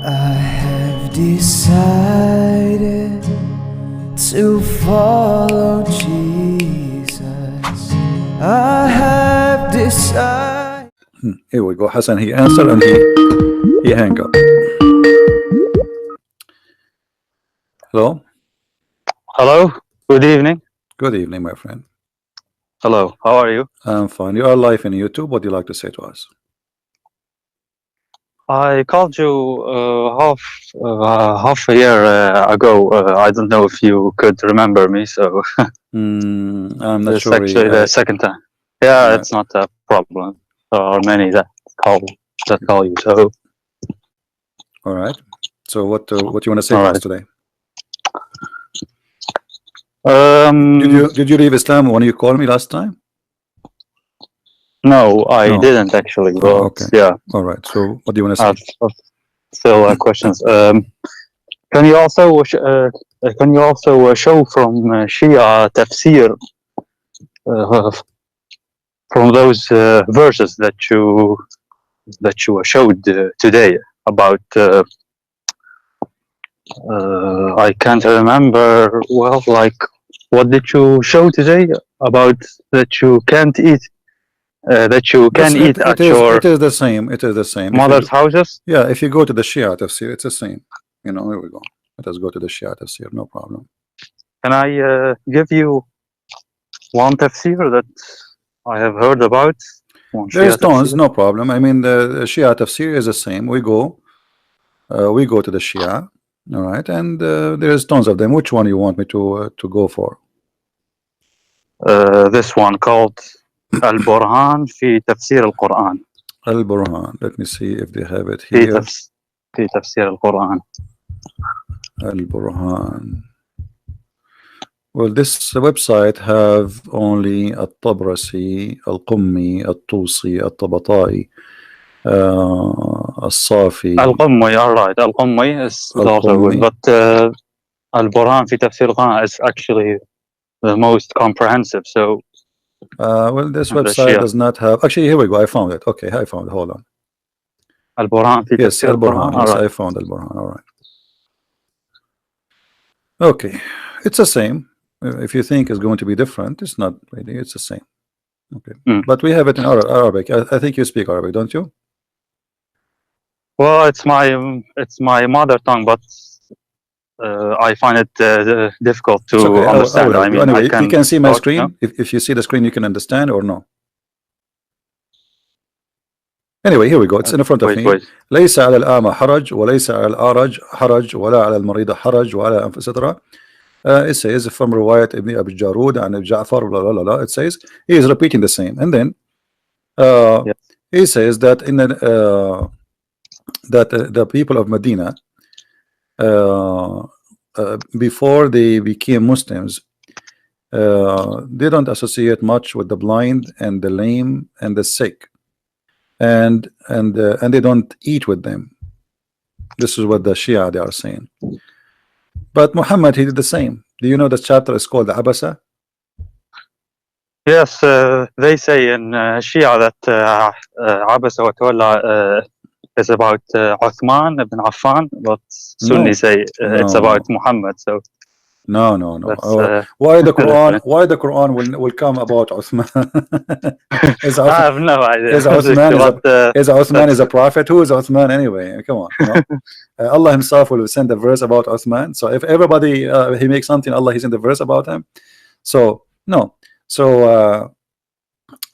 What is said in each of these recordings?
I have decided to follow Jesus. I have decided. Here we go. Hasan, he answered and he hang up. Hello. Hello. Good evening. Good evening, my friend. Hello. How are you? I'm fine. You are live in YouTube. What do you like to say to us? I called you half a year ago. I don't know if you could remember me. So I'm not it's sure. actually the second time. Yeah, it's not a problem. There are many that call you. So all right. So what you want to say to us today? Did you leave Islam when you called me last time? No, I didn't actually. But okay. Yeah. All right. So what do you want to say? Still questions. Can you also show from Shia tafsir from those verses that you showed today about? I can't remember well. Like, what did you show today about that you can't eat? That you can eat at your it is the same. It is the same. mother's houses? Yeah, if you go to the Shia tafsir, it's the same. You know, here we go. Let us go to the Shia tafsir, no problem. Can I give you one tafsir that I have heard about? There's tons, no problem. I mean, the Shia tafsir is the same. We go to the Shia, all right, and there's tons of them. Which one you want me to go for? This one called Al-Burhan fi Tafsir al-Qur'an. Al-Burhan. Let me see if they have it here. Fi Tafsir al-Qur'an. Al-Burhan. Well, this website have only Al-Tabrasi, Al-Qummi, Al-Tusi, Al-Tabata'i, Al-Safi. Al-Qummi, all right. Al-Qummi is also good, but Al-Burhan fi Tafsir al-Qur'an is actually the most comprehensive. So well, this website does not have. Actually, here we go. I found it. Okay, I found it. Hold on. Al-Burhan fi Yes, Tafsir Al-Burhan. Yes, right. I found Al-Burhan. All right. Okay, it's the same. If you think it's going to be different, it's not really. It's the same. Okay, but we have it in Arabic. I think you speak Arabic, don't you? Well, it's my mother tongue, but I find it difficult to understand. I mean, anyway, you can see my screen. If you see the screen, you can understand or no. Anyway, here we go. It's in front of me. ليس على الأعمى حرج وليس على الأعرج حرج ولا على المريض حرج ولا etc. It says from Riwayat Ibn Abi Jarud and Ja'far, blah, blah, blah, it says he is repeating the same, and then he says that in the people of Medina before they became Muslims, they don't associate much with the blind and the lame and the sick, and they don't eat with them. This is what the Shia they are saying. But Muhammad, he did the same. Do you know the chapter is called Abasa? Yes, they say in Shia that Abasa wa Tawalla is about Uthman ibn Affan, but Sunni say it's about Muhammad. So no. Why the Quran? Why the Quran will come about Uthman? I have no idea. Is Uthman is a prophet? Who is Uthman anyway? Come on. Allah himself will send a verse about Uthman. So if everybody he makes something, Allah he's in the verse about him. So no. So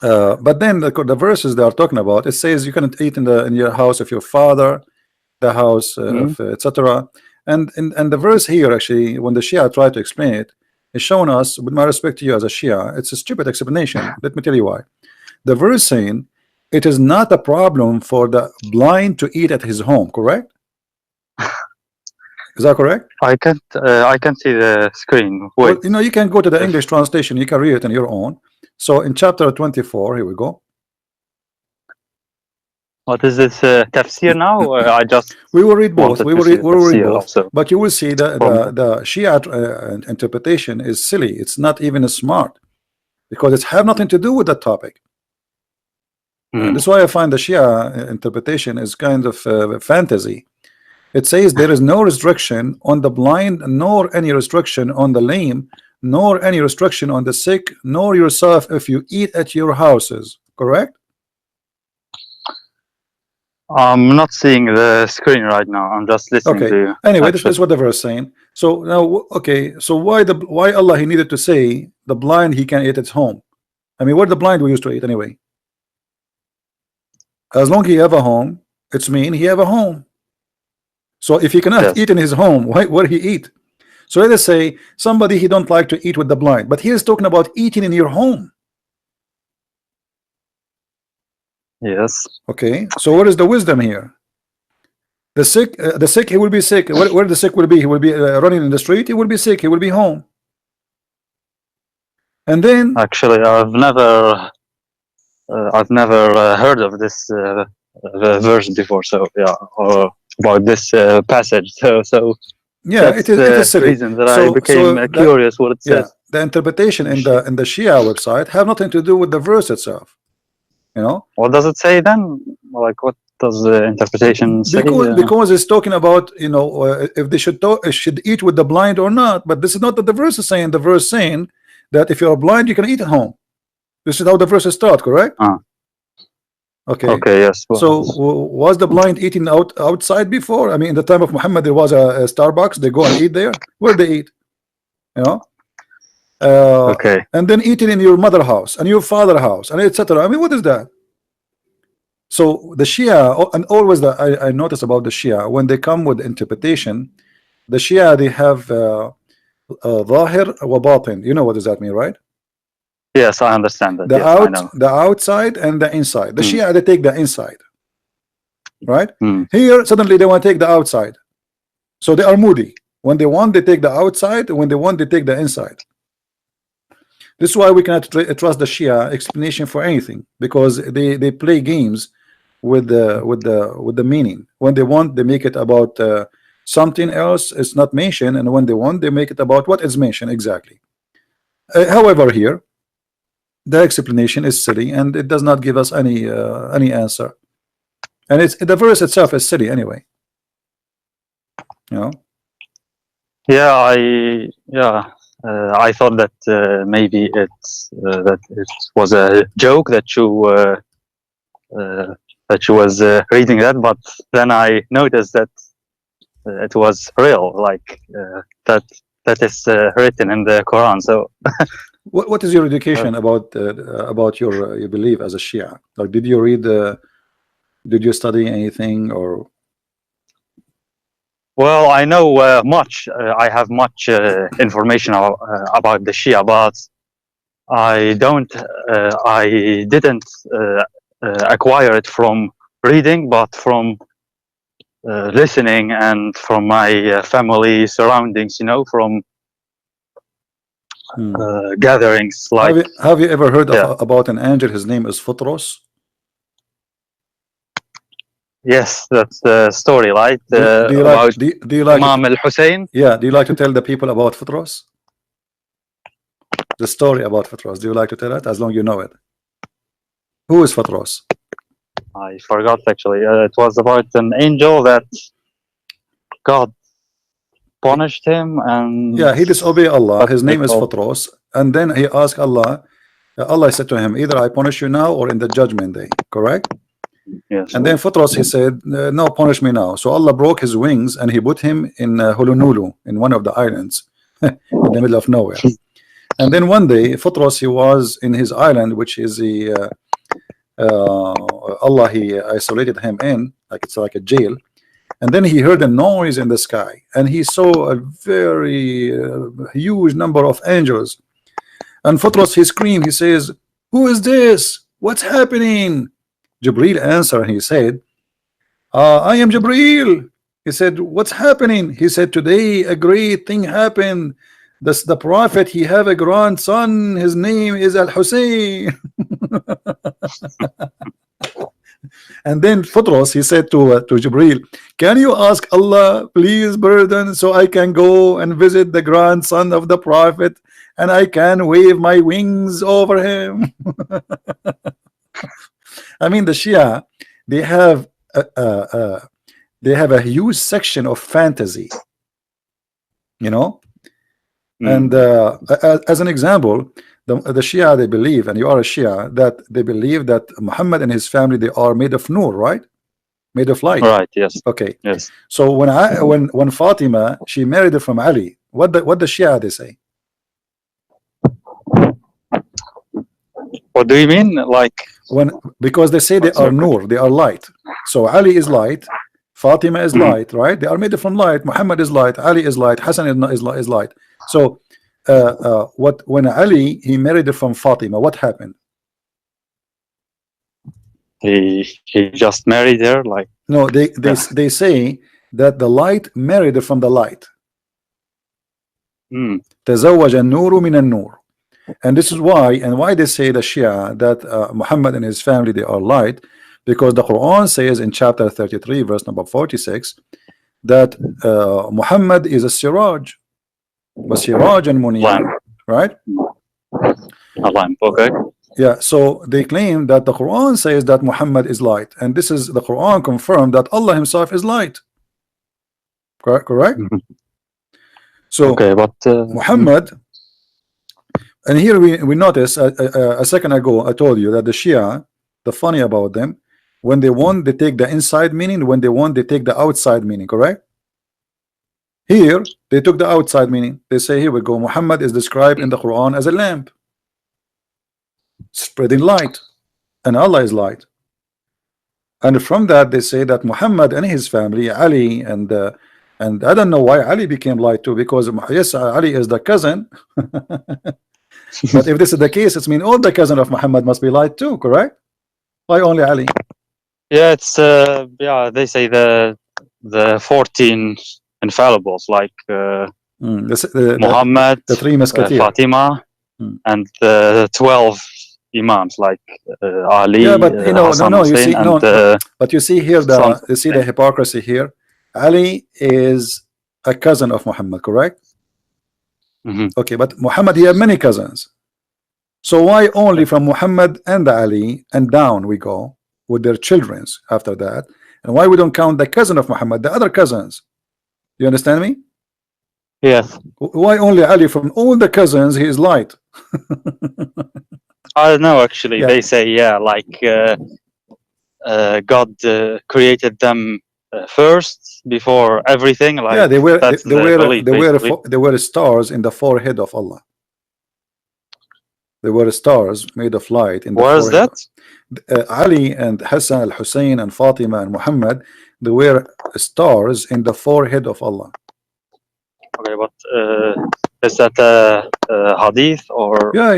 but then the verses they are talking about, it says you cannot eat in your house of your father, the house of etc. And the verse here, actually, when the Shia try to explain it, is showing us, with my respect to you as a Shia, it's a stupid explanation. Let me tell you why. The verse saying it is not a problem for the blind to eat at his home, correct? Is that correct? I can't see the screen. Wait. Well, you can go to the English translation. You can read it on your own. So in chapter 24, here we go. What is this tafsir now? We will read both. We will read both. Also. But you will see the Shia interpretation is silly. It's not even smart because it has nothing to do with that topic. That's why I find the Shia interpretation is kind of fantasy. It says there is no restriction on the blind, nor any restriction on the lame, nor any restriction on the sick, nor yourself if you eat at your houses. Correct? I'm not seeing the screen right now. I'm just listening Okay. to you. Anyway, this is what the verse is saying. So now, okay. So why Allah he needed to say the blind he can eat at home? I mean, where the blind we used to eat anyway. As long as he have a home, it's mean he have a home. So if he cannot eat in his home, where he eat? So let us say somebody he don't like to eat with the blind, but he is talking about eating in your home. Yes. Okay. So what is the wisdom here? The sick he will be sick. Where the sick will be? He will be running in the street. He will be sick. He will be home. And then actually, I've never heard of this verse before. So yeah, or about this passage. So yeah, it is silly. Reason that I became curious what it says. The interpretation in the Shia website have nothing to do with the verse itself. You know, what does it say then? Like, what does the interpretation say? Because it's talking about, you know, if they should eat with the blind or not. But this is not what the verse is saying. The verse saying that if you are blind, you can eat at home. This is how the verses start, correct? Okay. Okay. Yes. Well, so was the blind eating outside before? I mean, in the time of Muhammad, there was a Starbucks. They go and eat there. Where they eat? You know. Okay. And then eating in your mother house and your father house and etc. I mean, what is that? So the Shia, and always I notice about the Shia, when they come with interpretation, the Shia they have Zahir wa Batin. You know what does that mean, right? Yes, I understand that. The outside and the inside. The Shia they take the inside, right? Here suddenly they want to take the outside, so they are moody. When they want, they take the outside. When they want, they take the inside. This is why we cannot trust the Shia explanation for anything, because they play games with the meaning. When they want, they make it about something else. It's not mentioned, and when they want, they make it about what is mentioned exactly. However, here the explanation is silly, and it does not give us any answer. And it's the verse itself is silly anyway. You know. I thought that maybe that it was a joke that you was reading that, but then I noticed that it was real, like that is written in the Quran. So, what is your education about your belief as a Shia? Like, did you read? Did you study anything or? Well, I know much. I have much information about the Shia, but I didn't acquire it from reading, but from listening and from my family surroundings. You know, from gatherings. Like, have you ever heard about an angel? His name is Futros. Yes, that's the story, right? Do you like Imam al-Hussein? Yeah. Do you like to tell the people about Futros? The story about Futros. Do you like to tell it? As long as you know it. Who is Futros? I forgot actually. It was about an angel that God punished him, and he disobeyed Allah. His name is Futros, and then he asked Allah. Allah said to him, either I punish you now or in the judgment day. Correct? Yes. And then Futros he said, no, punish me now. So Allah broke his wings and he put him in Hulunulu, in one of the islands in the middle of nowhere. And then one day Futros he was in his island, which is the Allah he isolated him in, like it's like a jail. And then he heard a noise in the sky and he saw a very huge number of angels. And Futros he screamed, he says, who is this? What's happening? Jibril answered and he said, I am Jibril. He said, what's happening? He said, today a great thing happened. The prophet, he have a grandson. His name is Al-Hussein. And then Futros, he said to Jibril, can you ask Allah, please burden, so I can go and visit the grandson of the prophet and I can wave my wings over him. I mean, the Shia, they have they have a huge section of fantasy, you know. And as an example, the Shia, they believe, and you are a Shia, that they believe that Muhammad and his family, they are made of nur, right? Made of light. Right. Yes. Okay. Yes. So when Fatima, she married it from Ali, what the Shia they say? What do you mean? Like, Because they say they are nur, they are light. So Ali is light, Fatima is light, right? They are made from light. Muhammad is light, Ali is light, Hasan is light. So when Ali, he married it from Fatima, what happened? he just married her, like. No, they say that the light married it from the light. تزوج النور من النور. And this is why they say, the Shia, that Muhammad and his family, they are light, because the Quran says in chapter 33 verse number 46 that Muhammad is a siraj, siraj and munir, right? A lamp. Okay. Yeah, so they claim that the Quran says that Muhammad is light, and this is the Quran confirmed that Allah himself is light. Correct? So okay, but Muhammad, and here we notice a second ago I told you that the Shia, the funny about them, when they want, they take the inside meaning, when they want, they take the outside meaning, correct? Here they took the outside meaning. They say, here we go, Muhammad is described in the Quran as a lamp spreading light, and Allah is light. And from that they say that Muhammad and his family, Ali, and I don't know why Ali became light too, because yes, Ali is the cousin. But if this is the case, it means all the cousin of Muhammad must be light too, correct? Why only Ali? yeah, it's yeah, they say the 14 infallibles, like Muhammad, the three musketeers, Fatima, and the 12 imams, like Ali. Yeah, but you know, Hasan, no, you Hussein, see, no, and, but you see here you see the hypocrisy here. Ali is a cousin of Muhammad, correct? Okay, but Muhammad, he had many cousins. So why only from Muhammad and Ali and down we go with their childrens after that? And why we don't count the cousin of Muhammad, the other cousins? You understand me? Yes. Why only Ali? From all the cousins, he is light. I don't know, actually. They say, yeah, like God created them first before everything. Like, yeah, they were stars in the forehead of Allah. They were stars made of light in the forehead. That? Ali and Hasan, al-Hussein, and Fatima and Muhammad, they were stars in the forehead of Allah. Okay, but is that a hadith or? Yeah.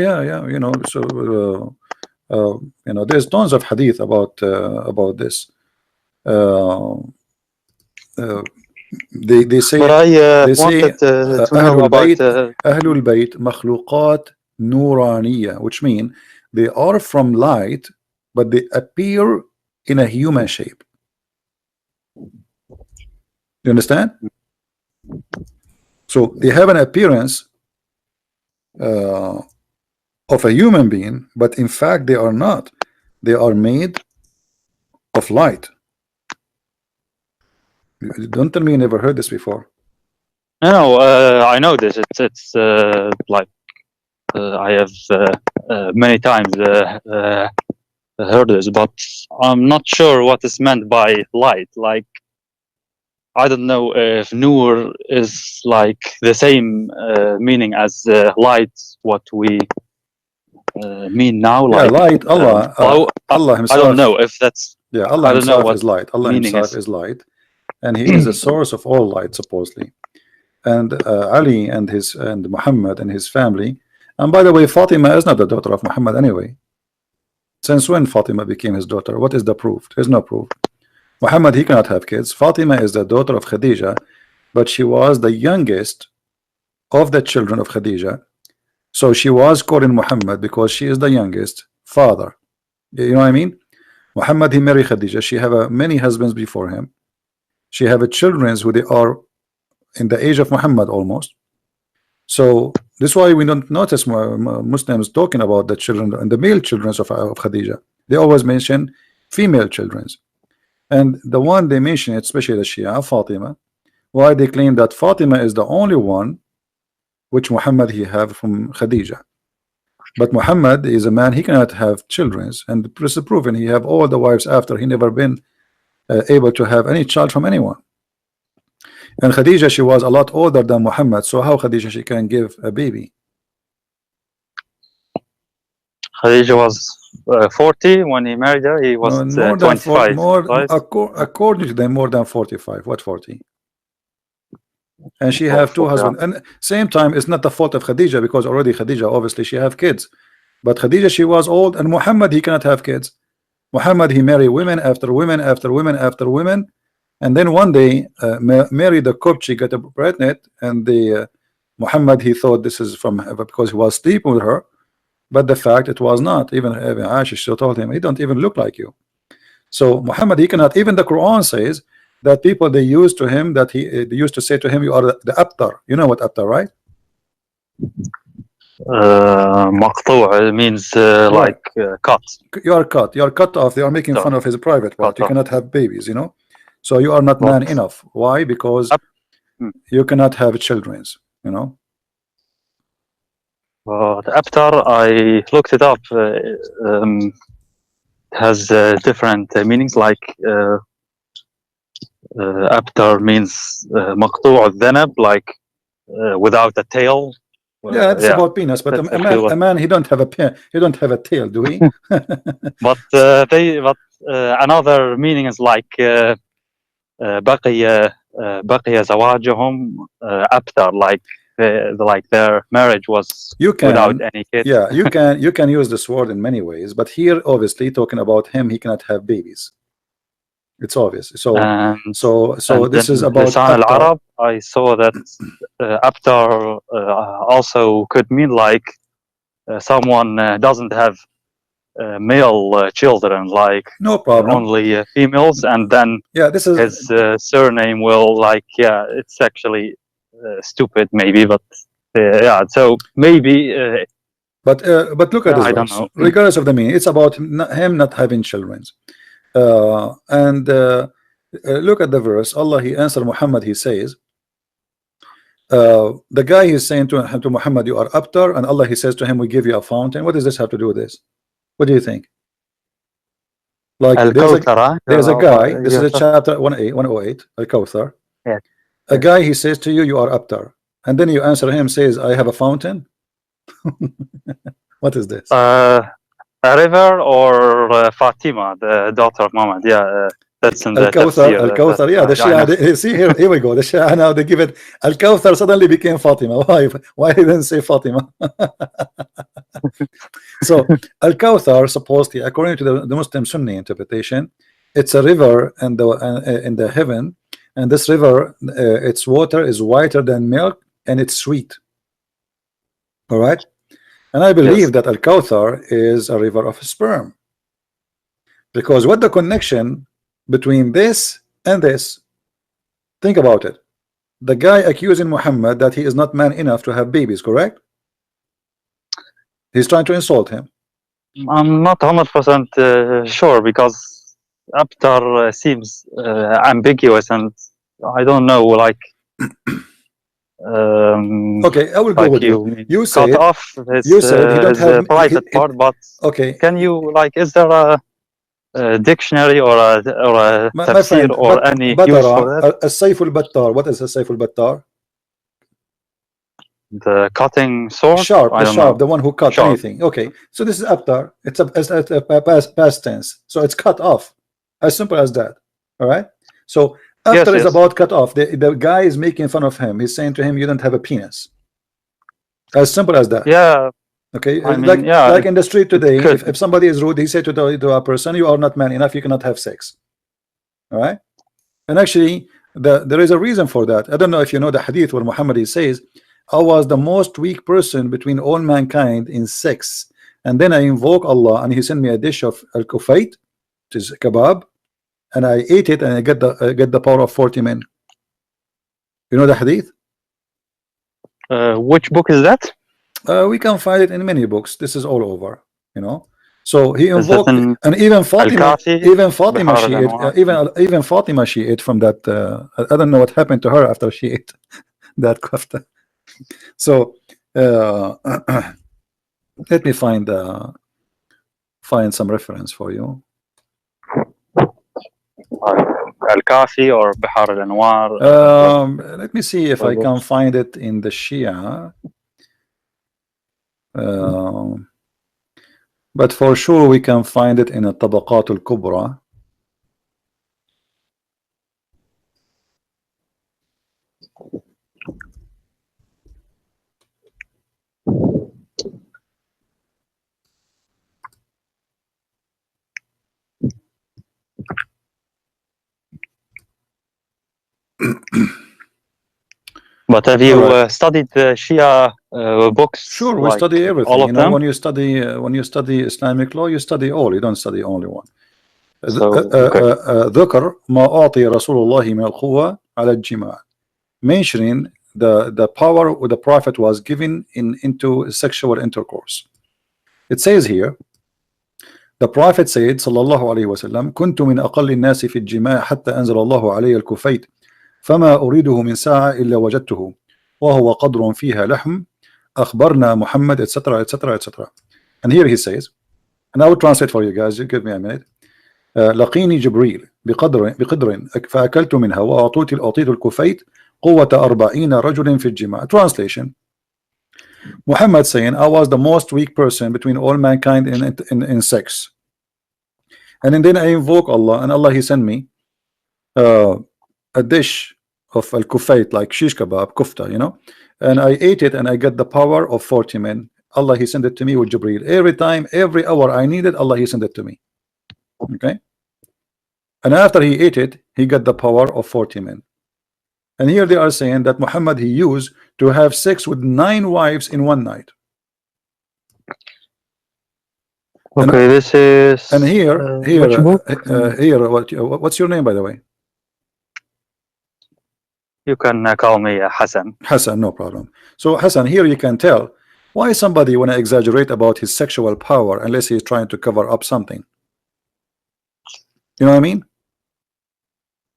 You know, so you know, there's tons of hadith about this. They say, but I wanted to know about Ahlul Bayt makhluqat nuraniya, which mean they are from light, but they appear in a human shape. You understand? So they have an appearance of a human being, but in fact they are not. They are made of light. Don't tell me you never heard this before. No, I know this. It's like I have many times heard this, but I'm not sure what is meant by light. Like, I don't know if nur is like the same meaning as light, what we mean now. Yeah, like light. Allah himself. I don't know if that's. Yeah, Allah himself is light. Allah himself is light, and He is the source of all light, supposedly. And Ali and Muhammad and his family. And by the way, Fatima is not the daughter of Muhammad anyway. Since when Fatima became his daughter? What is the proof? There's no proof. Muhammad, he cannot have kids. Fatima is the daughter of Khadija, but she was the youngest of the children of Khadija. So she was called Muhammad because she is the youngest father. You know what I mean? Muhammad, he married Khadija. She have many husbands before him. She have children who they are in the age of Muhammad almost. So this is why we don't notice Muslims talking about the children and the male children of Khadija. They always mention female children. And the one they mention, especially the Shia, Fatima, why they claim that Fatima is the only one which Muhammad he have from Khadija. But Muhammad is a man, he cannot have children, and this is proven. He have all the wives after, he never been able to have any child from anyone. And Khadija, she was a lot older than Muhammad, so how Khadija she can give a baby? Khadija was 40 when he married her. He was more than 25. Right? According to them, more than 45. What 40? And she Oh, have two 40, husbands. And same time, it's not the fault of Khadija, because already Khadija, obviously she have kids. But Khadija, she was old, and Muhammad, he cannot have kids. Muhammad, he married women after women after women after women, and then one day Mary the Copt, she got pregnant, and the Muhammad, he thought this is from her because he was sleeping with her, but the fact it was not. Even Aisha, she told him, he don't even look like you. So Muhammad, he cannot. Even the Quran says that people, they used to him, that they used to say to him, you are the abtar. You know what abtar, right? Maqtu' means like cut. You are cut. You are cut off. They are making fun of his private part. You cannot have babies, you know. So you are not man enough. Why? Because you cannot have children, you know. The abtar, I looked it up. Has different meanings. Like abtar means maqtu' al-dhanab, like without a tail. Yeah, it's about penis, but a man, he don't have a tail, do we? But another meaning is like بقي زواجهم أبتر, like their marriage was without any kids. Yeah, you can use this word in many ways, but here obviously talking about him, he cannot have babies. It's obvious. So this is about Lisan al-Arab. I saw that abtar also could mean like someone doesn't have male children, like no problem, only females, and then this is his surname will like it's actually stupid maybe, but so maybe but look at this I verse. don't know. Regardless of the meaning, it's about him not having children. Look at the verse. Allah, he answered Muhammad, he says the guy is saying to Muhammad, you are abtar, and Allah, he says to him, we give you a fountain. What does this have to do with this? What do you think? Like there's a guy, this is a chapter 108, Al-Kawthar. Yeah. A guy, he says to you, you are abtar, and then you answer him, says, I have a fountain. What is this? A river, or Fatima, the daughter of Muhammad. That's in the Al-Kawthar. Al-Kawthar, the Shia. See here we go. The Shia now they give it. Al-Kawthar suddenly became Fatima. Why didn't say Fatima? So Al-Kawthar, supposedly, according to the Muslim Sunni interpretation, it's a river in the heaven, and this river, its water is whiter than milk, and it's sweet. All right, and I believe that Al-Kawthar is a river of sperm, because what the connection between this and this? Think about it. The guy accusing Muhammad that he is not man enough to have babies, correct? He's trying to insult him. I'm not 100% sure, because abtar seems ambiguous, and I don't know, like okay, I will go with you. You said cut off his, you said he don't have private part, but okay, can you, like, is there a dictionary or a tafsir or any use for that? السيف البتار. What is السيف البتار? The cutting sword? Sharp, the one who cut anything. Okay, so this is abtar. It's a past tense, so it's cut off. As simple as that. All right. So after is about cut off. The guy is making fun of him. He's saying to him, you don't have a penis. As simple as that. Yeah. Okay. Like in the street today, if somebody is rude, he said to a person, you are not man enough, you cannot have sex. All right. And actually, there is a reason for that. I don't know if you know the hadith where Muhammad says, I was the most weak person between all mankind in sex, and then I invoke Allah, and He sent me a dish of al-kufayt, which is kebab, and I ate it, and I get the power of 40 men. You know the hadith? Which book is that? We can find it in many books. This is all over, you know. So he Is that invoked, in and even Fatima, Al-Kafi? she Bihar ate, al-Anwar? even Fatima she ate from that. I don't know what happened to her after she ate that kafta. So let me find some reference for you. Al-Kafi or Bihar al-Anwar? Let me see if I can find it in the Shia. But for sure we can find it in a Tabaqat al-Kubra. But have you studied the Shia books? Sure, we like study everything. all of them? When you study Islamic law, you study all. You don't study only one. ذكر ما أعطي رسول الله من القوة على الجماع, mentioning the power the Prophet was given into sexual intercourse. It says here, the Prophet said صلى الله عليه وسلم كنت من أقل الناس في الجماع حتى أنزل الله علي الكفيت فما أريده من ساعة إلا وجدته وهو قدر فيها لحم أخبرنا محمد etc etc etc. And here he says, and I will translate for you guys, give me a minute. لقيني جبريل بقدر فأكلت منها وأعطيت الكفيت قوة 40 رجل في الجماع. Translation: Muhammad saying, I was the most weak person between all mankind in sex, and then I invoke Allah, and Allah he sent me a dish of al-kufayt, like shish kebab, kufta, and I ate it and I got the power of 40 men. Allah he sent it to me with Jibreel. Every time, every hour I needed, Allah he sent it to me. Okay, and after he ate it, he got the power of 40 men. And here they are saying that Muhammad he used to have sex with 9 wives in one night. Okay, this is. And here, which book? what's your name, by the way? You can call me Hasan. Hasan, no problem. So Hasan, here you can tell why somebody want to exaggerate about his sexual power unless he's trying to cover up something. You know what I mean?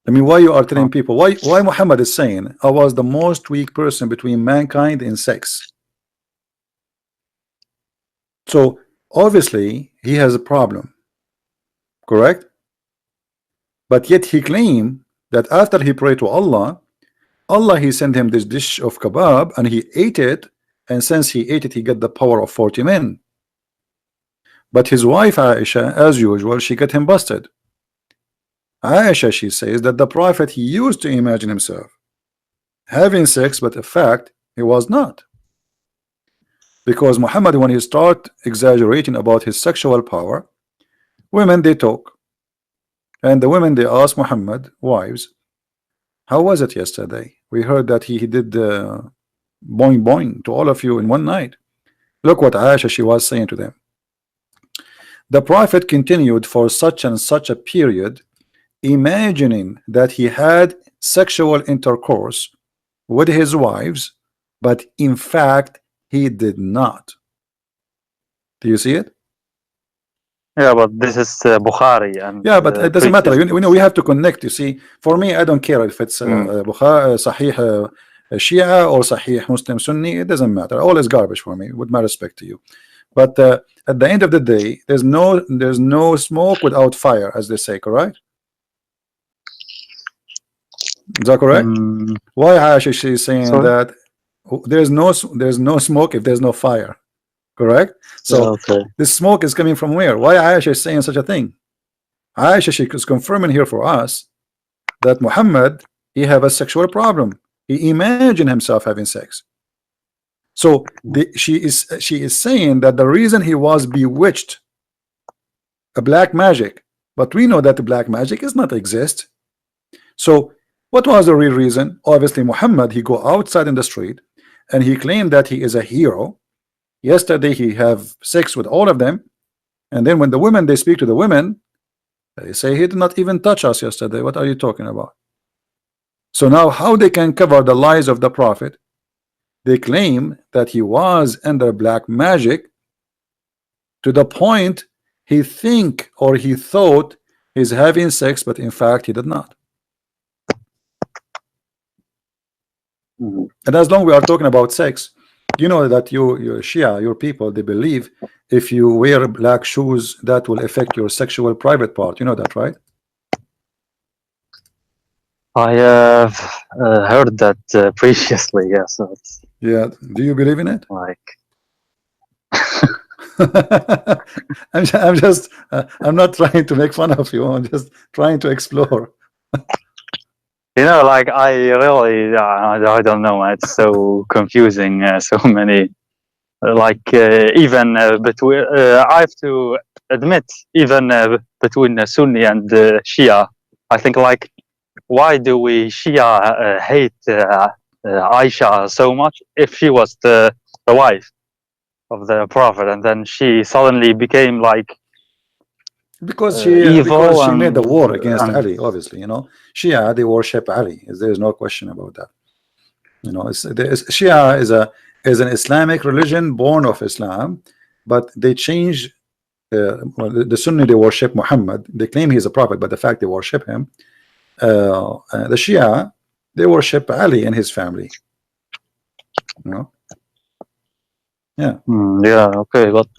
Why you are telling people, why Muhammad is saying, I was the most weak person between mankind in sex. So obviously he has a problem, correct? But yet he claimed that after he prayed to Allah, he sent him this dish of kebab and he ate it, and since he ate it, he got the power of 40 men. But his wife Aisha, as usual, she got him busted. Aisha, she says that the Prophet he used to imagine himself having sex, but in fact he was not, because Muhammad, when he start exaggerating about his sexual power, women they talk, and the women they ask Muhammad, wives, how was it yesterday? We heard that he did boing boing to all of you in one night. Look what Aisha she was saying to them. The Prophet continued for such and such a period, imagining that he had sexual intercourse with his wives, but in fact he did not. Do you see it? Yeah, but this is Bukhari, and yeah, but it doesn't matter. We have to connect. You see, for me, I don't care if it's Bukhari, Sahih Shia or Sahih Muslim Sunni. It doesn't matter. All is garbage for me, with my respect to you. But at the end of the day, there's no smoke without fire, as they say. Correct? Is that correct? Why Aisha is saying that there's no smoke if there's no fire? Correct? So this smoke is coming from where? Why Aisha is saying such a thing? Aisha, she is confirming here for us that Muhammad, he have a sexual problem. He imagined himself having sex. So she is saying that the reason he was bewitched, a black magic, but we know that the black magic does not exist. So what was the real reason? Obviously Muhammad, he go outside in the street and he claimed that he is a hero. Yesterday he have sex with all of them, and then when the women they speak to the women, they say he did not even touch us yesterday. What are you talking about? So now how they can cover the lies of the Prophet? They claim that he was under black magic to the point he think or he thought he's having sex, but in fact he did not. Mhm. And as long we are talking about sex, you know that your Shia, your people, they believe if you wear black shoes, that will affect your sexual private part. You know that, right? I have heard that previously. Yeah, so it's Yeah. Do you believe in it? like I'm just I'm not trying to make fun of you. I'm just trying to explore. like I really I don't know. It's so confusing. So many even between I have to admit even between Sunni and Shia, I think like why do we Shia hate Aisha so much if she was the wife of the Prophet and then she suddenly became like Because evil she made the war against and Ali, obviously, Shia, they worship Ali. There is no question about that. Shia is an Islamic religion born of Islam, but they change. Well, the Sunni, they worship Muhammad. They claim he's a prophet, but the fact they worship him. The Shia, they worship Ali and his family. Yeah. yeah, okay, but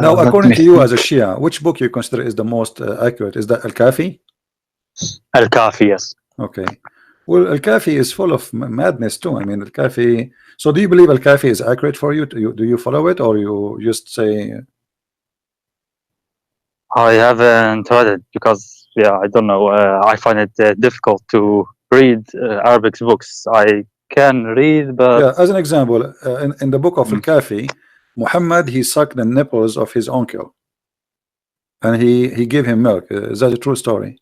Now, let according me to you think. as a Shia, which book you consider is the most accurate? Is that Al-Kafi? Al-Kafi, yes. Okay. Well, Al-Kafi is full of madness too. I mean, Al-Kafi. So, do you believe Al-Kafi is accurate for you? Do you follow it, or you just say? I haven't read it because I don't know. I find it difficult to read Arabic books. I can read, but Yeah. As an example, in the book of Al-Kafi, Muhammad, he sucked the nipples of his uncle, and he gave him milk. Is that a true story?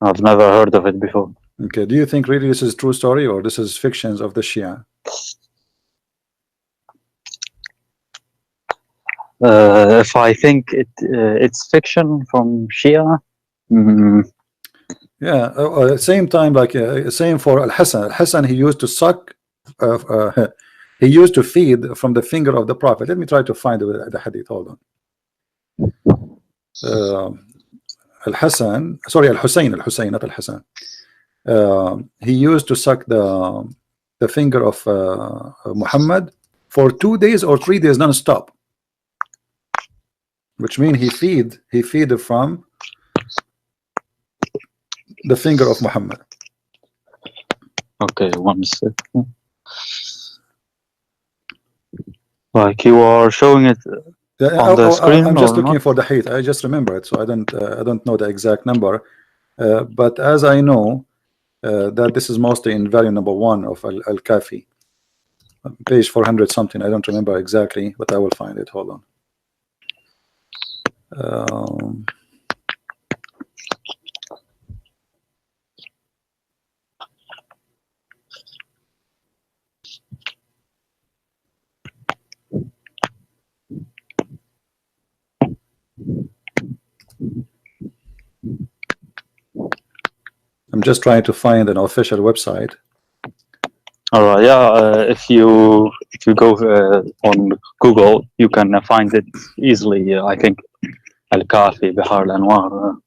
I've never heard of it before. Okay. Do you think really this is a true story, or this is fictions of the Shia? If I think it's fiction from Shia, Yeah. Same time, like same for Al-Hasan. Al-Hasan, he used to suck. He used to feed from the finger of the Prophet. Let me try to find the hadith. Hold on. Al-Hasan, sorry, Al-Hussein, not Al-Hasan. He used to suck the finger of Muhammad for 2 days or 3 days non-stop, which means he feed from the finger of Muhammad. okay, 1 second. Like you are showing it on the screen. I'm just looking not? for the hadith. I just remember it, so I don't know the exact number. But as I know that this is mostly in volume number 1 of Al-Kafi, page 400 something. I don't remember exactly, but I will find it. Hold on. I'm just trying to find an official website. All right, yeah. If you go on Google, you can find it easily. I think Al-Kafi, Bihar al-Anwar.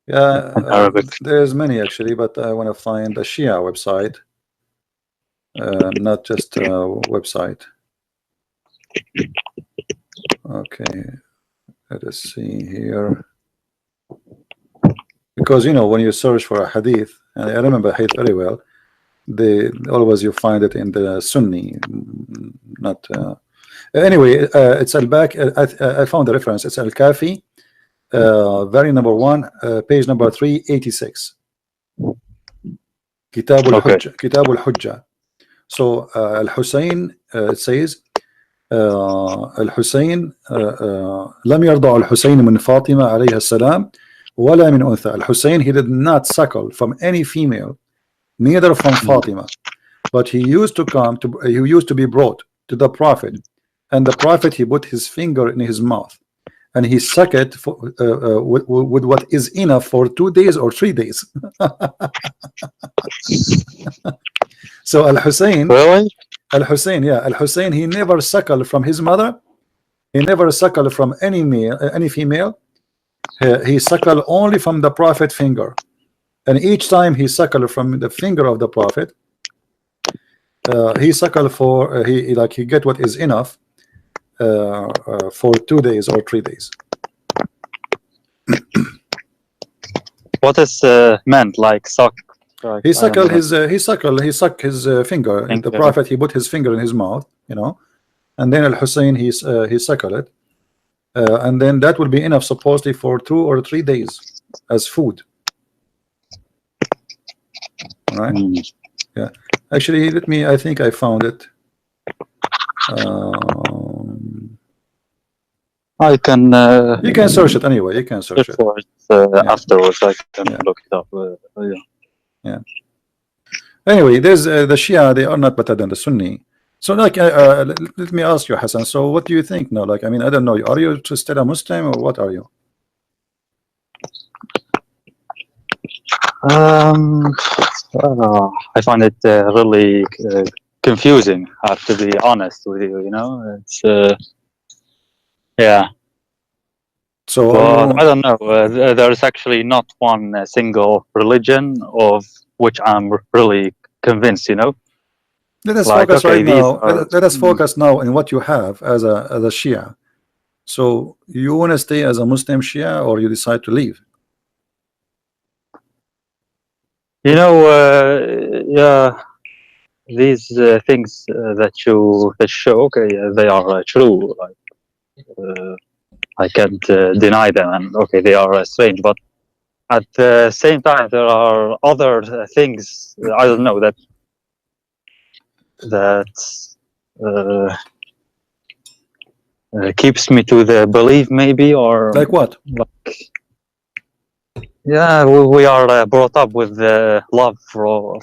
Yeah, Arabic. there's many actually, but I want to find a Shia website, not just a website. Okay, let us see here. Because when you search for a hadith, and I remember hadith very well, always you find it in the Sunni, not anyway. It's al-Bak. I found the reference. It's Al-Kafi, very number 1, page number 386. Kitab al-Hujja. Kitab al-Hujja. So Al-Hussein, it says الحسين لم يرضع الحسين من فاطمة عليها السلام ولا من أنثى. Al-Hussein, he did not suckle from any female, neither from Fatima, but he used to be brought to the Prophet, and the Prophet, he put his finger in his mouth and he sucked it with what is enough for 2 days or 3 days. So Al-Hussein, Really? Al-Hussein, he never suckled from his mother, He never suckled from any male, any female. He suckled only from the prophet finger, and each time he suckled from the finger of the prophet, he suckled for he get what is enough for 2 days or 3 days. What is meant like suck? Like, He suckled his he sucked his finger. The prophet, he put his finger in his mouth, you know, and then Al-Hussein he suckled it, and then that will be enough supposedly for 2 or 3 days as food. All right. Yeah, actually, let me, I think I found it. I can. You can search it anyway. You can search it. For it afterwards. I can look it up. Yeah. Anyway, there's the Shia. They are not better than the Sunni. So, like, let me ask you, Hasan. So, what do you think now? Like, I mean, I don't know. Are you still a Muslim or what are you? I find it really confusing. I have to be honest with you. You know, it's yeah. So, Well, I don't know. There's actually not one single religion of which I'm really convinced. You know. let us Like, focus okay, right these now. are- Let us focus now in what you have as a Shia. So, you want to stay as a Muslim Shia, or you decide to leave? You know, yeah, these things that you show, okay, they are true. Like, I can't deny them, and okay, they are strange. But at the same time, there are other things. I don't know that keeps me to the belief, maybe, or Like what? like. Yeah, we are brought up with love for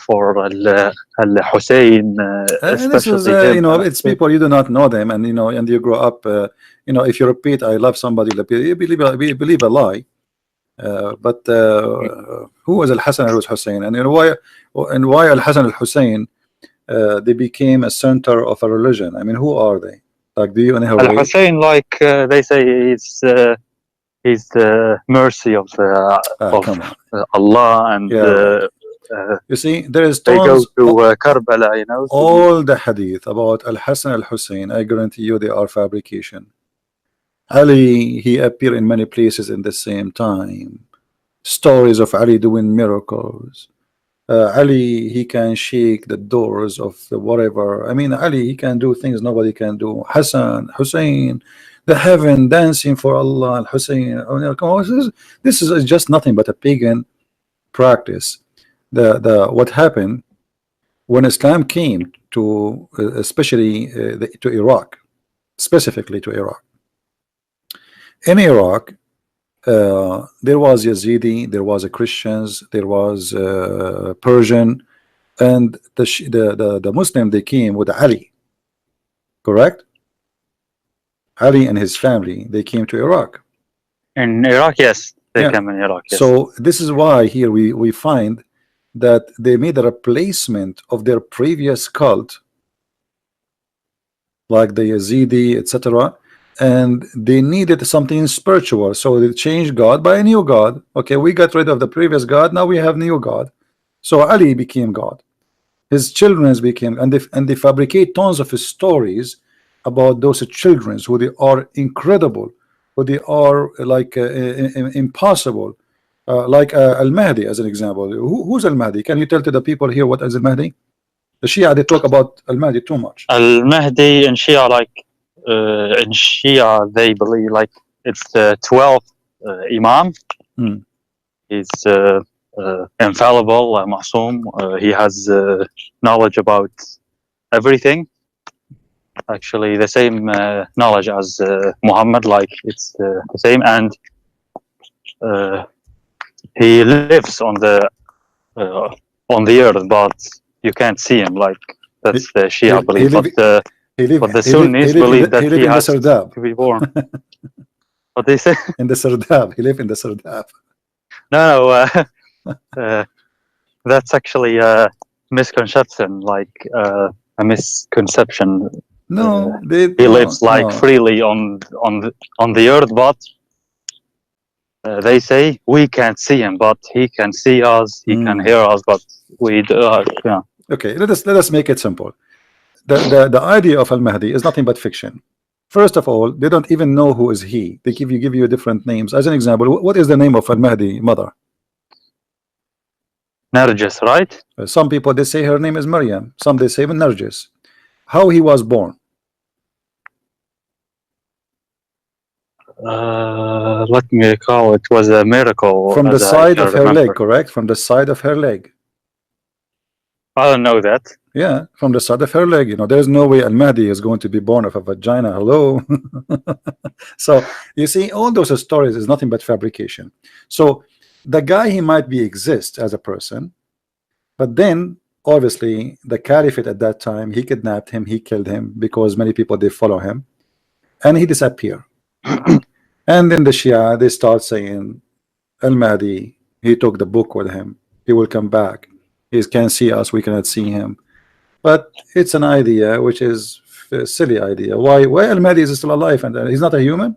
Al-Hussein, And this is, especially him. you know, it's people you do not know them, and you know, and you grow up. You know, if you repeat, "I love somebody," you believe a lie. But who was Al-Hasan al-Hussein, and you know why Al-Hasan al-Hussein they became a center of a religion? I mean, who are they? Like, do you know? Al-Hussein, like they say, he's the mercy of Come on. Allah, and Yeah, you see, there is they go tons. to Karbala, you know. All the hadith about Al-Hasan al-Hussein, I guarantee you, they are fabrication. Ali, he appeared in many places in the same time. Stories of Ali doing miracles. Ali, he can shake the doors of the whatever. I mean, Ali, he can do things nobody can do. Hassan, Hussein, the heaven dancing for Allah. Al-Hussein, this is just nothing but a pagan practice. What happened when Islam came to, especially to Iraq, specifically to Iraq. In Iraq, there was Yazidi, there was a Christians, there was Persian, and the Muslim, they came with Ali, correct? Ali and his family, they came to Iraq. In Iraq, yes, they came in Iraq. Yes. So this is why here we find that they made a replacement of their previous cult, like the Yazidi, etc., and they needed something spiritual, so they changed God by a new God. Okay, we got rid of the previous God, now we have new God. So Ali became God, his children became, and they fabricate tons of stories about those children, who they are incredible, who they are like impossible, like Al-Mahdi as an example. Who's Al-Mahdi? Can you tell to the people here what is Al-Mahdi? The Shia, they talk about Al-Mahdi too much. Al-Mahdi in Shia, like in Shia, they believe like it's the 12th Imam. He's infallible, Ma'soom. He has knowledge about everything. Actually, the same knowledge as Muhammad, like it's the same, and he lives on the earth, but you can't see him. Like that's the Shia belief. But the Sunnis believe that he has to be born. What they say? In the Sardab. He lived in the Sardab. No, that's actually a misconception, like a misconception. No, they he no, lives like no. freely on the earth, but they say we can't see him, but he can see us, he can hear us, but we yeah. Okay, let us make it simple. The idea of Al-Mahdi is nothing but fiction. First of all, they don't even know who is he. They give you different names. As an example, what is the name of Al-Mahdi mother? Nargis, right? Some people they say her name is Maryam. Some they say Nargis. How he was born? Let me recall. It was a miracle, From the as I side can of her remember. leg, correct? From the side of her leg. I don't know that. Yeah, from the side of her leg. You know, there's no way Al-Mahdi is going to be born of a vagina. Hello. So you see, all those stories is nothing but fabrication. So the guy, he might be exist as a person, but then obviously the caliphate at that time, he kidnapped him, he killed him because many people they follow him, and he disappeared. And then the Shia they start saying Al-Mahdi, he took the book with him, he will come back, he can see us, we cannot see him. But it's an idea which is a silly idea. Why Al-Mahdi is still alive and he's not a human?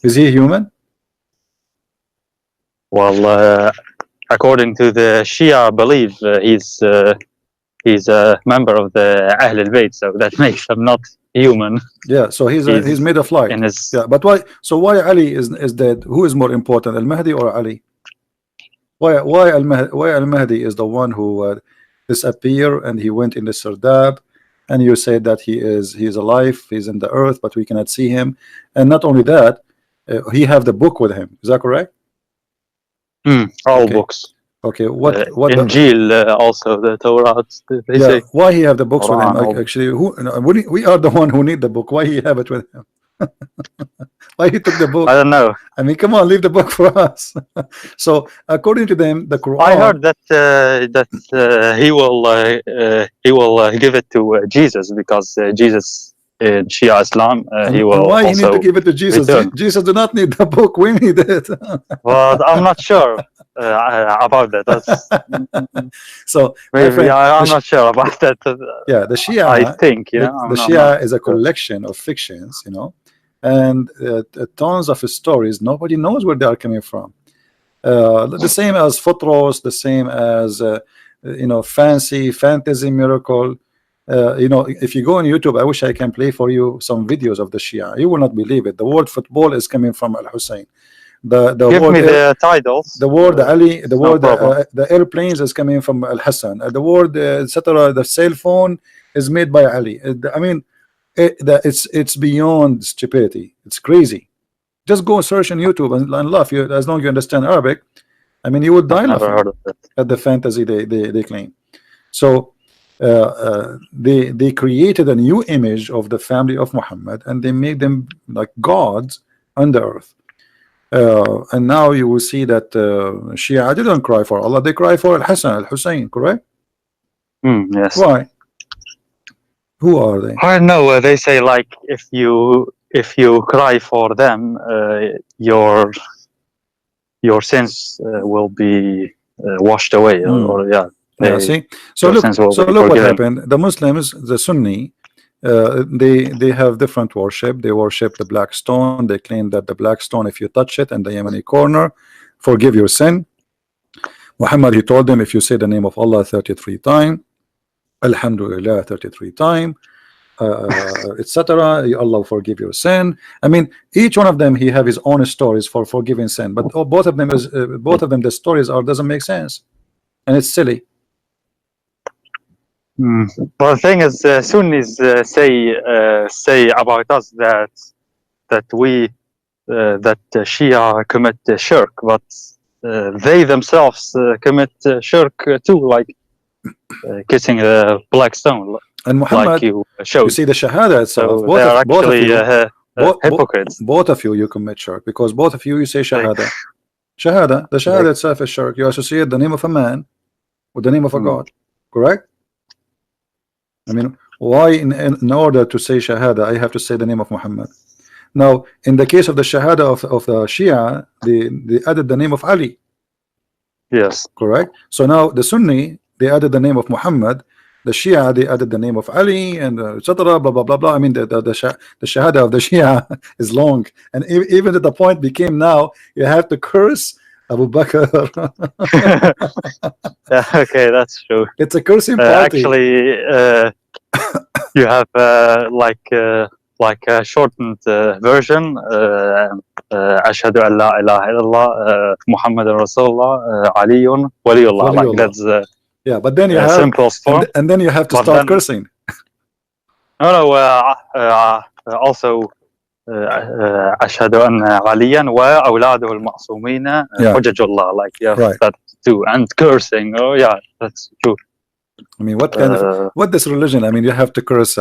Is he human? Well, according to the Shia belief, he's a member of the Ahl al-Bayt, so that makes him not human. Yeah, so he's made of light. In his, Yeah, but why? So why Ali is dead? Who is more important, Al-Mahdi or Ali? Why Al-Mahdi is the one who disappeared and he went in the Sardab, and you say that he is alive, he's in the earth, but we cannot see him. And not only that, he have the book with him. Is that correct? all Okay. books. Okay, what Injil, also the Torah. They say. Why he have the books with him? Qur'an, Actually, we are the one who need the book. Why he have it with him? Why he took the book? I don't know. I mean, come on, leave the book for us. So according to them, the Quran. I heard that he will give it to Jesus, because Jesus in Shia Islam he will why he also need to give it to Jesus? return. Jesus do not need the book. We need it. But I'm not sure about that. So my Maybe friend, I'm not sure about that. yeah, the Shia. I think the Shia is a collection of fictions, you know, and tons of stories. Nobody knows where they are coming from. The same as Futros, the same as fantasy miracle. If you go on YouTube, I wish I can play for you some videos of the Shia. You will not believe it. The word football is coming from Al-Hussein. Give me the titles. The word Ali, the word the airplanes is coming from Al-Hasan. The word etc. The cell phone is made by Ali. I mean, it's beyond stupidity. It's crazy. Just go search on YouTube and laugh. As long as you understand Arabic, I mean, you would die laughing at the fantasy they claim. So they created a new image of the family of Muhammad, and they made them like gods on the earth. And now you will see that Shia didn't cry for Allah, they cry for Al-Hasan, Al-Hussein, correct? Yes. Why? Who are they? I don't know. They say, like, if you cry for them, your sins will be washed away, or see, so look what happened. The Muslims, the Sunni, they have different worship. They worship the black stone. They claim that the black stone, if you touch it in the Yemeni corner, forgive your sin. Muhammad, he told them, if you say the name of Allah 33 times, Alhamdulillah 33 times, etc., Allah will forgive your sin. I mean, each one of them, he have his own stories for forgiving sin, but both of them the stories doesn't make sense, and it's silly. Well, the thing is, Sunnis say about us that we Shia commit shirk, but they themselves commit shirk too, like kissing a black stone. And Muhammad, like you showed. You see the Shahada itself. So both of you, hypocrites. Both of you commit shirk, because both of you say Shahada. The Shahada itself is shirk. You associate the name of a man with the name of a God, correct? I mean, why in order to say Shahada, I have to say the name of Muhammad? Now, in the case of the Shahada of the Shia, they added the name of Ali. Yes. Correct? So now the Sunni, they added the name of Muhammad, The Shia, they added the name of Ali and etc. Blah blah blah blah. I mean, the Shahada of the Shia is long, and even at the point became now you have to curse Abu Bakr. Yeah, okay, that's true. It's a cursing party. Actually, you have like a shortened version. Ashhadu an la ilaha illallah, Muhammadan Rasulullah, Aliyun Waliyullah. Like that's yeah, but then you have simplest form. and then you have to But start then- cursing. No, also أشهد أن عليا وأولاده المعصومين حجج الله. Like yeah, Right. that too, and cursing. Oh yeah, that's true. I mean, what kind of what this religion? I mean, you have to curse.